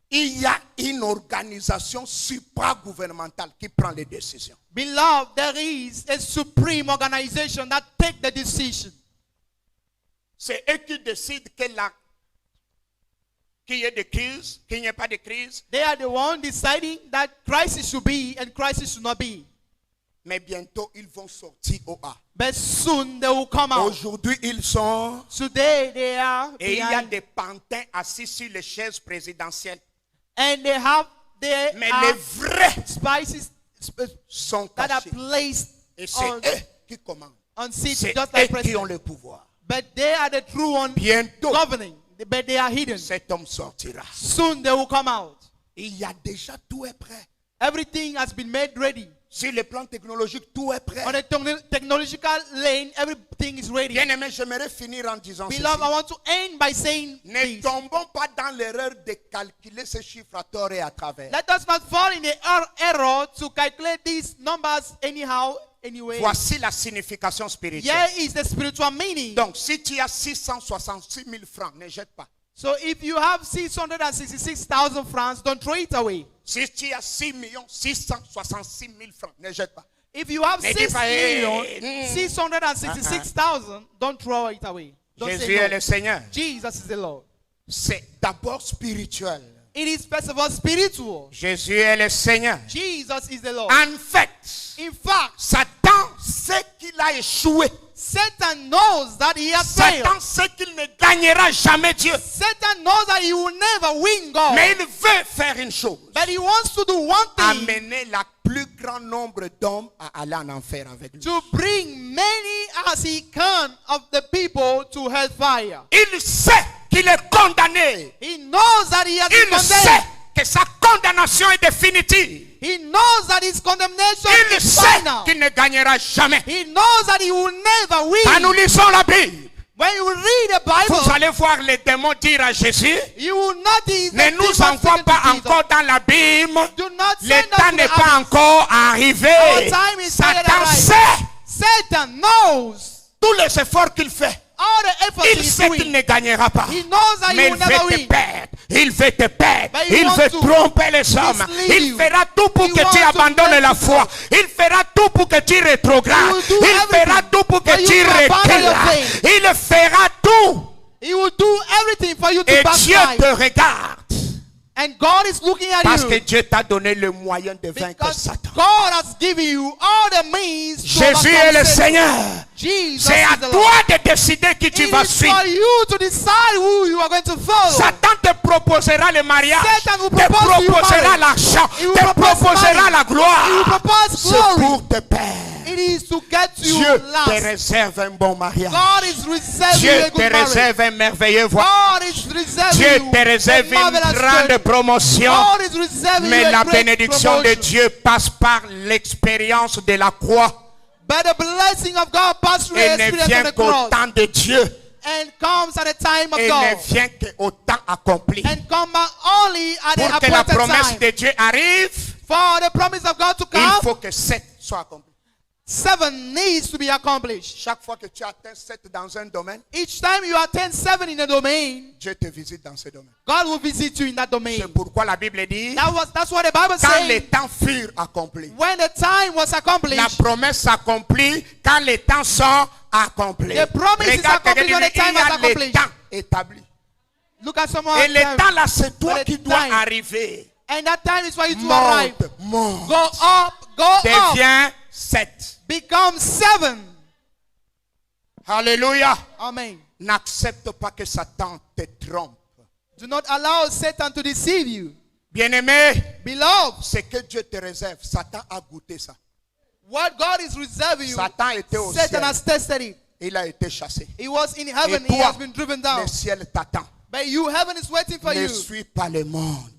Il y a une organisation supragouvernementale qui prend les décisions. Beloved, there is a supreme organization that take the decision. C'est eux qui décident qu'il y ait des crises, qu'il n'y ait pas de crise. They are the one deciding that crisis should be and crisis should not be. Mais bientôt, ils vont sortir au A. But soon they will come out. Aujourd'hui, ils sont... Today they are Et il y a behind, des pantins assis sur les chaises présidentielles. and they Mais are les vrais spices sont that are cachés. placed Et c'est eux qui commandent. on seats C'est just eux like qui ont president. le pouvoir. But they are the true one Bientôt, governing. But they are hidden. cet homme sortira. Soon they will come out. Il y a déjà tout est prêt. Everything has been made ready. Sur le plan technologique, tout est prêt. On the technological lane, everything is ready. Bien aimé, j'aimerais finir en disant ceci. Beloved, I want to end by saying Ne this. tombons pas dans l'erreur de calculer ces chiffres à tort et à travers. Let us not fall in the error to calculate these numbers anyhow, anyway. Voici la signification spirituelle. Here is the spiritual meaning. Donc, si tu as 666 000 francs, ne jette pas. So if you have 666,000 francs, don't throw it away. Si tu as 6 666 000 francs, ne jette pas. If you have Ne dis pas, 666,000, don't throw it away. Don't Jésus say est no. le Seigneur. Jesus is the Lord. C'est d'abord spirituel. It is first of all spiritual. Jésus est le Seigneur. Jesus is the Lord. En fait, In fact, Satan sait qu'il a échoué. Satan knows that he has failed. Satan sait qu'il ne gagnera jamais Dieu. Satan knows that he will never win God. Mais il veut faire une chose. But he wants to do one thing, Amener le plus grand nombre d'hommes à aller en enfer avec lui. to bring many as he can of the people to hellfire. Il sait qu'il est condamné. He knows that he has been Il sait condemned. que sa condamnation est définitive. He knows that his condemnation Il is sait final. qu'il ne gagnera jamais. He knows that he will never Quand nous win. lisons la Bible, When you read the Bible, vous allez voir les démons dire à Jésus, you will notice ne that nous demons envoie speaking pas to Jesus. encore dans l'abîme. Do not Le send us temps to n'est the pas abyss. encore arrivé. Our time is not yet Satan arrived. sait Satan knows tous les efforts qu'il fait. all the efforts Il he's sait qu'il doing. ne gagnera pas. He knows that Mais he il will never veut te win. perdre. Il veut te perdre. But he Il wants veut to tromper les hommes. mislead Il you. fera tout pour He que tu wants to abandonnes la mess foi. Il fera tout pour que tu He rétrogrades. will do Il fera everything tout pour que for you tu to abandon your recules. faith. Il fera tout. He will do everything for you to Et Dieu backslide. te regarde. And God is looking at Parce que you. Dieu t'a donné le moyen de vaincre Because Satan. God has given you all the means to Jésus overcome est le Satan. Seigneur. Jesus C'est à is the toi Lord. de décider qui tu It vas is suivre. for you to decide who you are going to follow. Satan te proposera le mariage, Satan will te propose to you proposera marriage. l'argent, He will te propose proposera money. la He will gloire. propose C'est glory. pour te perdre. It is to get you Dieu te last. réserve un bon mariage. God is reserving Dieu you a te good marriage. réserve un merveilleux voyage. God is reserving Dieu you te réserve a une marvelous grande journey. promotion. God is reserving Mais you a la great bénédiction de promotion. Dieu passe par l'expérience de la croix But the blessing of God passes through the et ne experience vient of the qu'au cross temps de Dieu and comes at the time of et God ne vient qu'au temps accompli. and come back only at the Pour que la appointed promesse time. de Dieu arrive, For the promise of God to il come, faut que 7 soient accomplis. 7 needs to be accomplished. Chaque fois que tu atteins 7 dans un domaine, Each time you attain 7 in a domain, Dieu te visite dans ce domaine. God will visit you in that domain. C'est pourquoi la Bible dit, That's what the Bible quand les says. temps furent accomplis, When the time was la accomplished, promesse s'accomplit quand les temps sont accomplis. The promise is Regarde, accomplished when the time il y a is les accomplished. temps établis. look at someone. Et le temps là, c'est toi When qui the dois time- arriver. And that time is for you to arrive. Monte, monte. Go up, go up. Deviens 7. Become 7. Alléluia. Amen. N'accepte pas que Satan te trompe. Do not allow Satan to deceive you. Bien-aimé, Beloved, ce que Dieu te réserve, Satan a goûté ça. what God is reserving you, Satan était au Satan ciel. has tested it. Il a été chassé. He was in Et heaven, he toi, has been driven down. le ciel t'attend. But you, heaven is waiting for Ne you. suis pas le monde.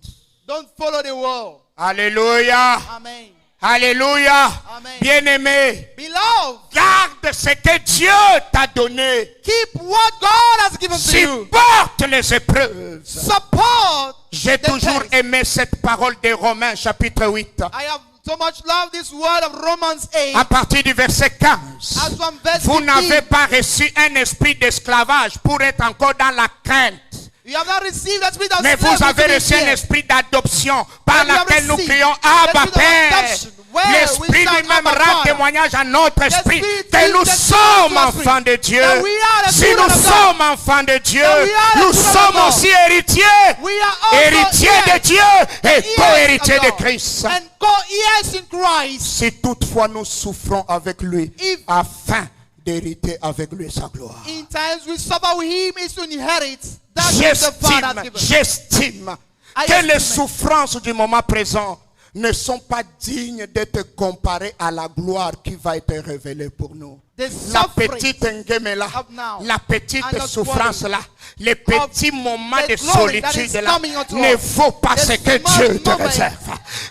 Don't follow the world. Alléluia. Amen. Alléluia. Amen. Bien-aimé, Beloved, garde ce que Dieu t'a donné. keep what God has given to you. Supporte les épreuves. Support J'ai the toujours test. aimé cette parole de Romains chapitre 8. I have so much loved this word of Romans 8. À partir du verset 15. As from verse Vous 15, n'avez pas reçu un esprit d'esclavage pour être encore dans la crainte. You have not received the spirit of Mais slavery vous avez to reçu un fear. esprit d'adoption par And you have laquelle nous received crions the Abba spirit of Père. adoption, where we L'esprit shout, lui-même Abba, rend Father. témoignage à notre esprit Spirit que is nous the sommes spirit enfants de Dieu. that we are the Si children nous of God. sommes enfants de Dieu, That we are the nous children of sommes God. aussi héritiers. We are also Héritiers de heirs, Dieu et heirs co-héritiers of de God, Christ. and co-heirs in Christ. Si toutefois nous souffrons avec lui If afin d'hériter avec lui sa gloire. in times we suffer with him is to inherit that which the Father has given. J'estime I que les estimate. souffrances du moment présent ne sont pas dignes d'être comparées à la gloire qui va être révélée pour nous. The La suffering petite ngeme là, of now la petite and the souffrance là, les petits moments the de glory that is solitude là coming unto ne us. vaut pas The ce que small Dieu te moment réserve.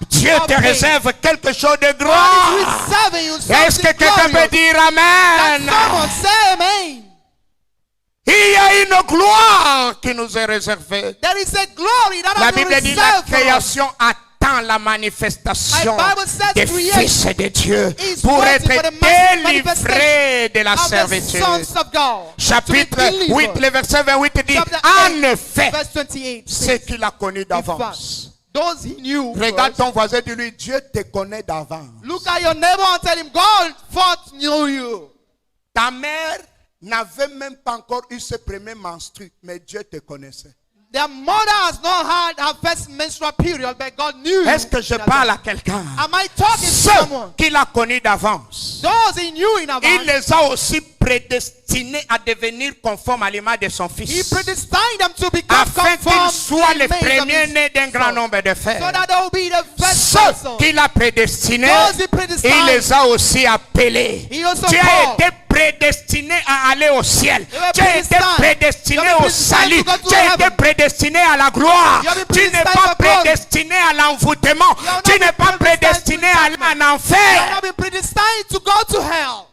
Dieu of te pain. réserve quelque chose de God is grand. reserving you Est-ce que something quelqu'un peut glorious. dire Can Amen? someone say amen? Il y a une gloire qui nous est réservée. There is a glory that La has been Bible dit la reserved for us. création attend la manifestation My Bible says des creation fils de Dieu is pour waiting être for the massive délivrés de la of the servitude. sons of God. Chapitre To be delivered. 8, le verset 28 dit, Chapter en 8, effet, verse 28 ce says, qu'il a connu in d'avance. fact, those he knew Regarde first. ton voisin, dis-lui, Dieu te connaît d'avance. Look at your neighbor and tell him, God first knew you. Ta mère n'avait même pas encore eu ses premiers menstrues, mais Dieu te connaissait. Their mother has not had her first menstrual period, but God knew. Est-ce que je parle à quelqu'un? Am I talking to Ceux someone? qu'il a connus d'avance, Those he knew in il advance, les a aussi prédestinés à devenir conformes à l'image de son he fils, predestined them to become afin qu'ils conformed soient to les the image of premiers-nés d'un his grand son. nombre de So frères. that they will be the first Ceux person. qu'il a prédestinés, Those he il predestined. les a aussi appelés. He also Tu as called. été prédestiné à aller au ciel. You were Tu as été predestined. prédestiné You were au predestined salut. to go to Tu as été heaven. prédestiné à la gloire. You have been Tu n'es predestined pas for glory. prédestiné à l'envoûtement. You have Tu not n'es been pas predestined prédestiné to à aller judgment. en You enfer. have been predestined to go to hell.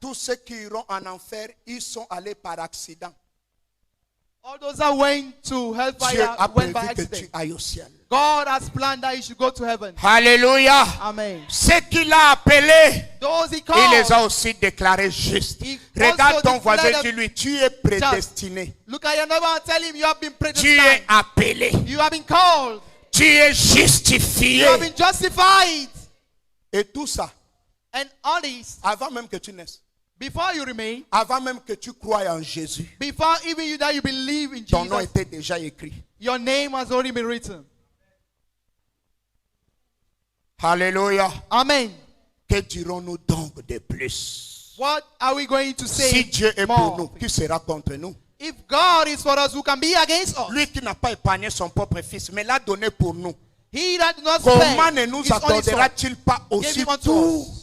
Tous ceux qui iront en enfer, ils sont allés par accident. All those that went to Dieu hellfire a went prévu by que accident. tu ailles au ciel. God has planned that you should go to heaven. Alléluia. Amen. Ceux qu'il a appelés, Those he il called. les a aussi déclarés justes. He Regarde also ton voisin, declared dis-lui, tu es prédestiné. Look at your neighbor and tell him you have been Tu predestined. es appelé. You have been called. Tu es justifié. You have been justified. Et tout ça, And all this, avant même que tu naisses, before you remain, avant même que tu croies en Jésus, before even you that you believe in ton nom Jesus, était déjà écrit. your name has already been written. Alléluia. Amen. Que dirons-nous donc de plus? What are we going to say Si Dieu est pour more? nous, qui sera contre nous? If God is for us, who can be against us? Lui qui n'a pas épargné son propre fils, mais l'a donné pour nous. He that did not Comment spare ne nous his only son, accordera-t-il pas gave aussi him unto tout? us.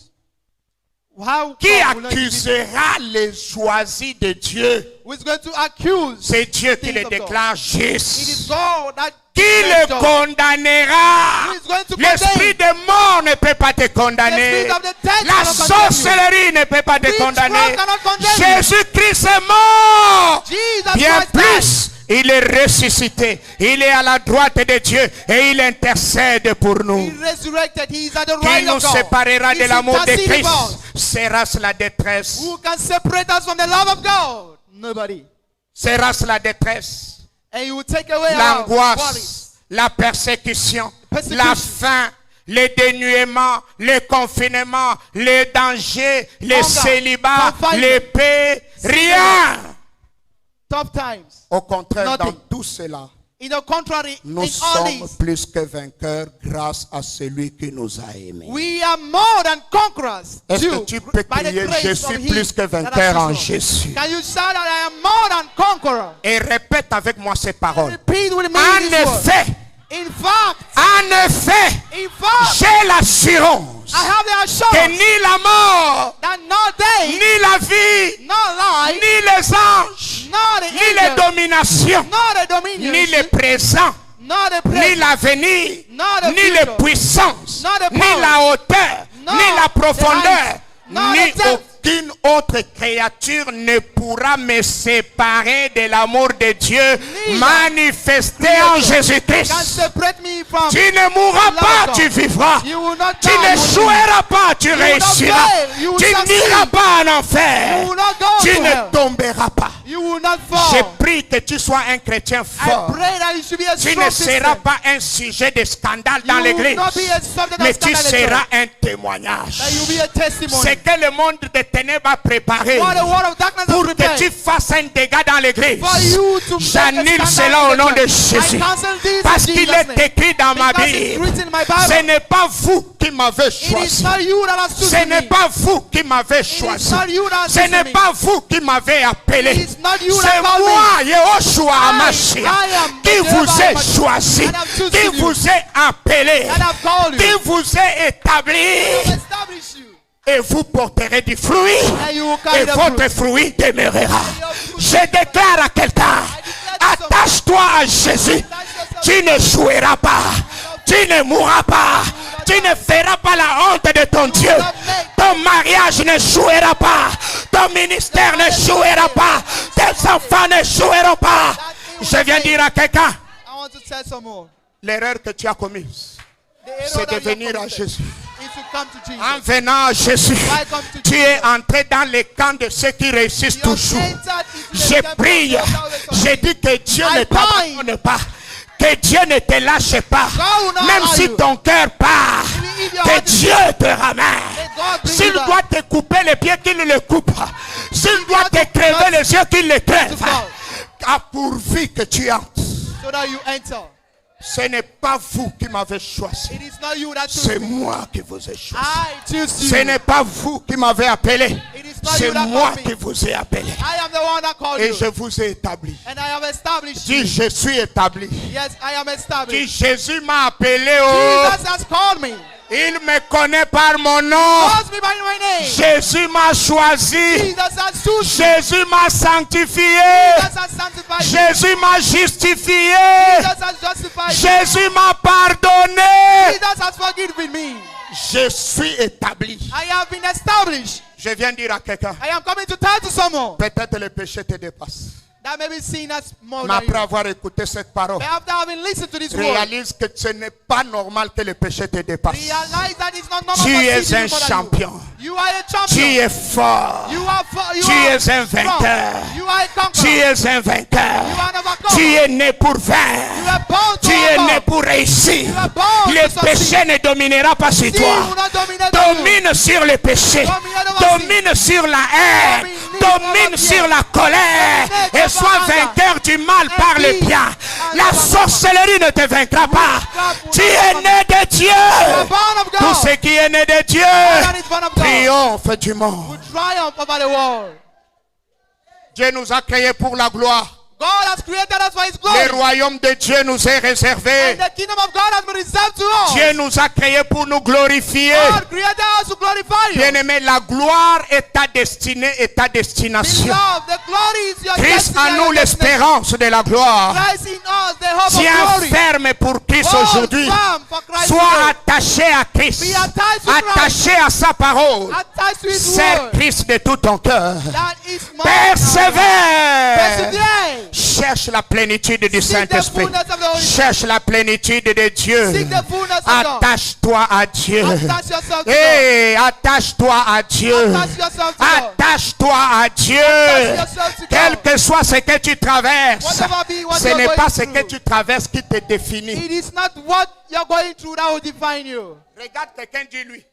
How Qui come will not he be- accusera les choisis de Dieu? who is going to accuse? C'est Dieu qui Things les of God. déclare It is justes. God that Qui declares le us. condamnera? Who is going to L'esprit condemn? de mort ne peut pas te condamner. The spirit of the dead La cannot condemn you. sorcellerie ne peut pas te Witchcraft condamner. cannot condemn you. Jésus-Christ est mort. Jesus Bien Christ died. plus, il est ressuscité. Il est à la droite de Dieu et il intercède pour He nous. resurrected. He is at the Qui right nous of God. séparera de He's l'amour de interceding for Christ? us. Sera-ce la détresse? Who can separate us from the love of God? Nobody. Sera-ce la détresse? And he will take away our L'angoisse, worries. la persécution, Persecution. la faim, les dénuements, les confinements, les dangers, les Hunger, célibats, confinement, les paix, rien. Tough times. Au contraire, Nothing. dans tout cela, In the contrary, nous in all sommes this, plus que vainqueurs grâce à celui qui nous a aimés. we are more than conquerors. Est-ce que Due tu peux by the crier, grace je of suis Him plus que that has vainqueur en chosen us? Jésus? Can you shout that I am more than conqueror? Et répète avec moi ces paroles. Repeat with me En this word. effet, In fact, j'ai l'assurance I have the que assurance ni la mort, that no day, ni la vie, no life, ni les anges, nor the ni les angels, dominations, nor the dominion, ni le présent, nor the ni present, l'avenir, nor the ni les future, puissances, nor the ni power, la hauteur, nor ni la the profondeur, height, nor ni the depth, Aucune autre créature ne pourra me séparer de l'amour de Dieu manifesté en Jésus-Christ. Can separate me from Tu ne mourras pas, tu vivras. You will not Tu die, you will n'échoueras pas, tu will not réussiras. fail, you will Tu succeed. n'iras pas en You enfer. will not go Tu to ne hell. tomberas pas. You will not J'ai fall. prie que tu sois un chrétien I fort. pray that you should be a Tu strong ne seras Christian. pas un sujet de scandale dans You will l'église, not be a subject mais of tu scandal in the seras church. un témoignage. That you will be a testimony. C'est que le monde de ténèbres a préparé What the word of darkness has pour que prepared. tu fasses un dégât dans l'église. For you to make a J'annule scandal cela in au the nom de church. Jésus. I cancel this Parce in qu'il Jesus' est name. écrit dans ma Because it's Bible. written in my Ce Bible. n'est pas vous qui m'avez It is choisi. not you that has Ce chosen n'est me. pas vous qui m'avez It is choisi. not you that has Ce chosen n'est me. pas vous qui m'avez appelé. It is not you C'est that called me. moi, Yehoshua Hamashiach, I am qui the vous Jehovah ai Hamashiach, choisi, and I've chosen qui you, vous ai appelé, and I've called qui you. vous ai établi. I've established you. Et vous porterez du fruit. And you will carry Et the votre fruit fruit. demeurera. Je déclare à quelqu'un, attache-toi à Jésus. Tu ne joueras pas. Tu ne mourras pas. Tu ne feras pas la honte de ton Dieu. Ton mariage ne jouera pas. Ton ministère ne jouera pas. Tes enfants ne joueront pas. Je viens dire à quelqu'un, I want to tell someone. l'erreur que tu as commise, The error c'est that de you have venir à committed Jésus. is to come to Jesus. En venant à Jésus, Why come to tu Jesus? es entré dans le camp de ceux qui réussissent You have toujours. entered into the Je temple of prie, God that was j'ai dit que Dieu I ne t'abandonne pas, que Dieu ne te lâche pas, God will not même allow si you. ton cœur part, Even if your que heart is Dieu te ramène. May God bring S'il you back. doit te couper les pieds, qu'il le coupe. S'il doit has te to crever cut les yeux, qu'il les crève. to fall. A pourvu que tu entres. so that you enter. Ce n'est pas vous qui m'avez choisi, It is not you that chose c'est me. moi qui vous ai choisi. I choose you. Ce n'est pas vous qui m'avez appelé, It is not c'est you that moi called qui me. vous ai appelé. I am the one that called Et you. je vous ai établi. And I have established Dis, you. je suis établi. Yes, I am Dis, established. Jésus m'a appelé. Oh, Jesus has called me. il me connaît par mon nom. Calls me by my name. Jésus m'a choisi. Jesus has chosen. Jésus m'a sanctifié. Jesus has sanctified me. Jésus m'a justifié. Jesus has justified me. Jésus m'a pardonné. Jesus has forgiven me. Je suis établi. I have been established. Je viens dire à quelqu'un, I am coming to tell to someone peut-être le péché te dépasse. that may be seen as more Mais than après you. avoir écouté cette parole, But after having listened to this word, réalise que ce n'est pas normal que le péché te dépasse. realize that it's not normal Tu for es sin un to be more than champion. you. You are a Tu champion. es fort. You are you Tu are es un strong. vainqueur. You are a Tu conqueror. es un vainqueur. You are an overcomer. Tu es né pour You vaincre. are born to Tu es né overcome. pour réussir. You are born Le to péché succeed. ne dominera pas sur Sin toi. will not dominate you. Domine sur le péché. Domine sur la haine. Domine sur la colère. Et sois vainqueur du mal par le bien. La sorcellerie ne te vaincra pas. Tu es né de Dieu. You are born of Tout God. ce qui est né de Dieu That is born of God. triomphe du monde. Will triumph over the world. Dieu nous a créés pour la gloire. God has created us for His Le glory. royaume de Dieu nous est réservé. And the kingdom of God has been reserved to us. Dieu nous a créés pour nous glorifier. God created us to glorify you. Bien-aimé, la gloire est ta destinée et ta destination. Beloved, the glory is your Christ destiny en and nous your destination. l'espérance de la gloire. Christ in us, the hope Tiens of glory. ferme pour Christ Hold aujourd'hui. firm for Christ's Sois sake. attaché à Christ. Be attached to Christ. Attaché à sa parole. Attached to His Sers word. Christ de tout ton cœur. That is my Persévère. Persevere. Cherche la plénitude du Seek the Saint-Esprit. fullness of the Holy Spirit. Cherche la plénitude de Dieu. Seek the fullness of God. Attache-toi à Dieu. Attach yourself to God. Hey, attache-toi à Dieu. Attach yourself to God. Attache-toi à Dieu. Attach yourself to God. Quel que soit ce que tu traverses, Whatever be what ce you're n'est going pas ce through. que tu traverses qui te définit. It is not what you're going through that will define you. Regarde quelqu'un, dis-lui.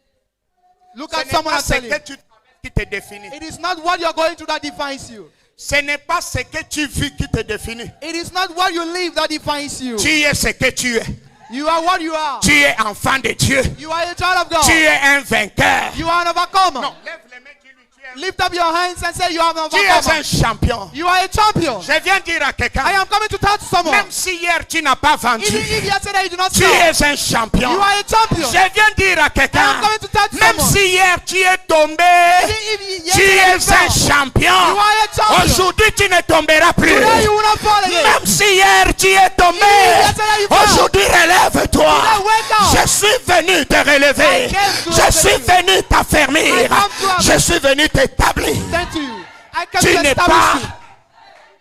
Look Ce at n'est someone pas and ce tell que him. tu traverses qui te définit. It is not what you're going through that defines you. Ce n'est pas ce que tu vis qui te définit. It is not what you live that defines you. Tu es ce que tu es. You are what you are. Tu es enfant de Dieu. You are a child of God. Tu es un vainqueur. You are an overcomer. Non, lève les mains, dis-lui, tu es un Lift up your hands and say you are an Tu es un overcomer. champion. You are a champion. Je viens dire à quelqu'un, I am coming to talk to someone. même si hier tu n'as pas vendu, Even if yesterday you do not tu sell, es un champion. you are a champion. Je viens dire à I quelqu'un, am coming to talk to même someone. si hier tu es tombé, Even if tu yesterday you es un fell, champion. you are a champion. Aujourd'hui tu ne tomberas plus. Today you will not fall again. Même si hier tu es tombé, Even if yesterday you fell, aujourd'hui relève-toi. today wake up. Je suis venu te te relever. I came to Je suis elevate you. venu t'affermir. I come to Je suis venu t'établir. Thank you. I came Tu to n'es establish pas you.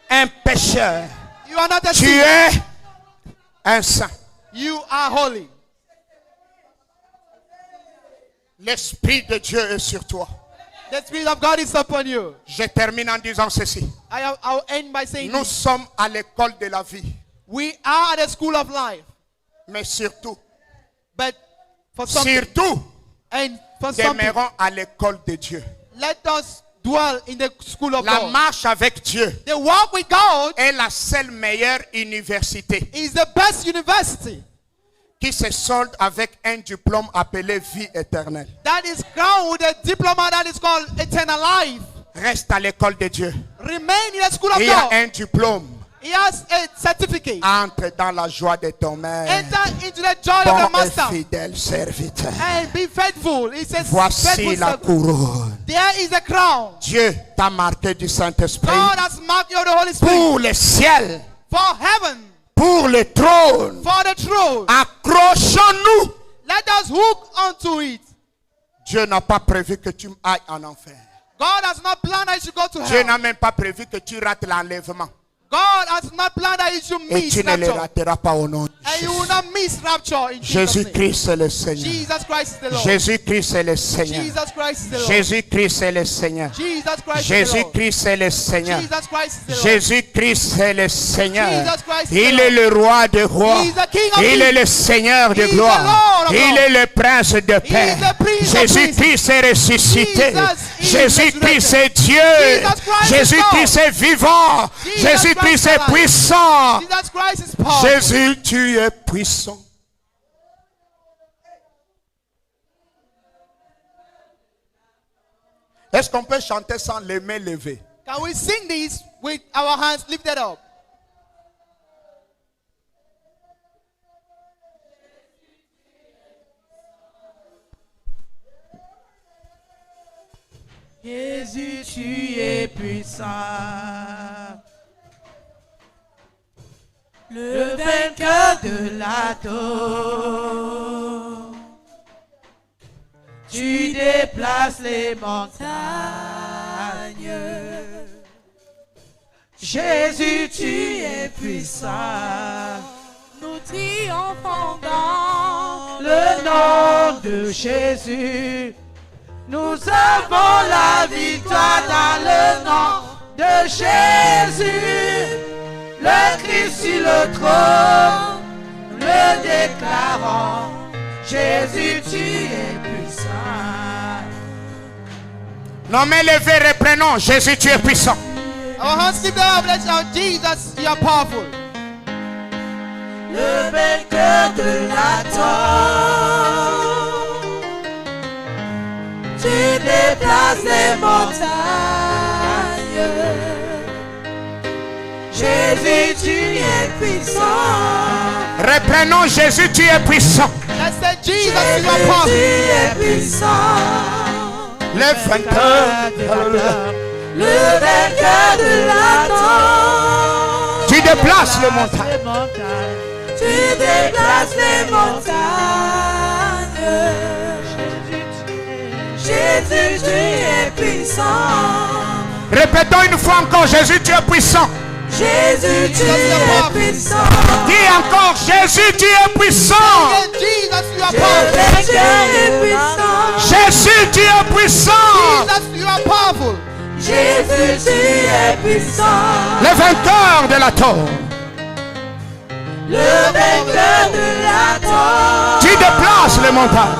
un pécheur. You are not a Tu sinner. es un saint. You are holy. L'Esprit de Dieu est sur toi. The Spirit of God is upon you. Je termine en disant ceci. I'll end by saying Nous this. sommes à l'école de la vie. We are at the school of life. Mais surtout, But for something, surtout, and for something, demeurons à l'école de Dieu. let us dwell in the school of La God. marche avec Dieu The walk with God est la seule meilleure université is the best university qui se solde avec un diplôme appelé vie éternelle. that is crowned with a diploma that is called eternal life. Reste à l'école de Dieu. Remain in the school of Il y a God. un diplôme. He has a certificate. Entre dans la joie de ton maître. Enter into the joy of Bon the et master fidèle serviteur. and be faithful. He says, Voici faithful la servant. couronne. There is a crown. Dieu t'a marqué du Saint-Esprit God has marked you with the Holy Spirit pour le ciel, for heaven, pour le trône. for the throne. Accrochons-nous. Let us hook onto it. Dieu n'a pas prévu que tu ailles en enfer. God has not planned that you should go to Dieu hell. n'a même pas prévu que tu rates l'enlèvement. God has not planned that you should Et miss tu ne le rapture. rateras pas au nom de And you will Jésus. not miss rapture in Jesus' name. Jésus-Christ est le Seigneur. Jesus Christ is the Lord. Jésus-Christ est le Seigneur. Jesus Christ is the Lord. Jésus-Christ est le Seigneur. Jesus Christ is the Lord. Jésus-Christ est le Seigneur. Jesus Christ is the Lord. Jésus-Christ est le Seigneur. Jesus Christ is the Il Lord. est le roi des rois. He is the King of Il kings. est le Seigneur de He is the gloire. Lord of Il lords. est le prince de paix. is the Prince of Jésus-Christ est ressuscité. Jesus is Jésus-Christ est Dieu. Jesus Christ is Jésus-Christ est vivant. Jesus Jésus-Christ Christ est is alive. puissant. Jesus Christ is powerful. Jésus, tu es puissant. Est-ce qu'on peut chanter sans les mains levées? Can we sing this with our hands lifted up? Jésus, tu es puissant. Le vainqueur de l'âteau. Tu déplaces les montagnes. Jésus, tu es puissant. Nous triomphons dans le nom de Jésus. Nous avons la victoire dans le nom de Jésus. Le Christ sur le trône, le déclarant. Jésus, tu es puissant. Non mais levez, reprenons. Jésus, tu es puissant. Our hands lifted up. Let's shout, Jesus, you are powerful. Le vainqueur de l'âteau. Tu déplaces les montagnes. Jésus, tu es puissant. Reprenons. Jésus, tu es puissant. Let's say, Jesus, you are Jésus, tu powerful. es puissant. Le vainqueur. Le vainqueur de l'âteau. Tu déplaces les montagnes. Tu déplaces les montagnes. Jésus, tu es puissant. Répétons une fois encore. Jésus, tu es puissant. Jésus, tu es puissant. Dis encore. Jésus, tu es puissant. Say, Jesus, you are Le powerful. vainqueur est puissant. Jésus, tu es puissant. Jesus, you are powerful. Jésus, tu es puissant. Le vainqueur de la tour. Le vainqueur de l'âteau. Tu déplaces les montagnes.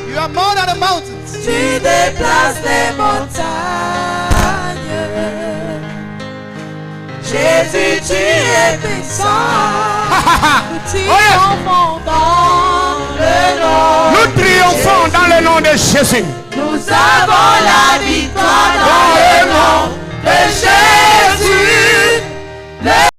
You are more than the mountains. Tu déplaces les montagnes. Jésus, tu es puissant. Nous triomphons dans le nom. Nous triomphons dans le nom de Jésus. Nous avons la victoire dans le nom de Jésus.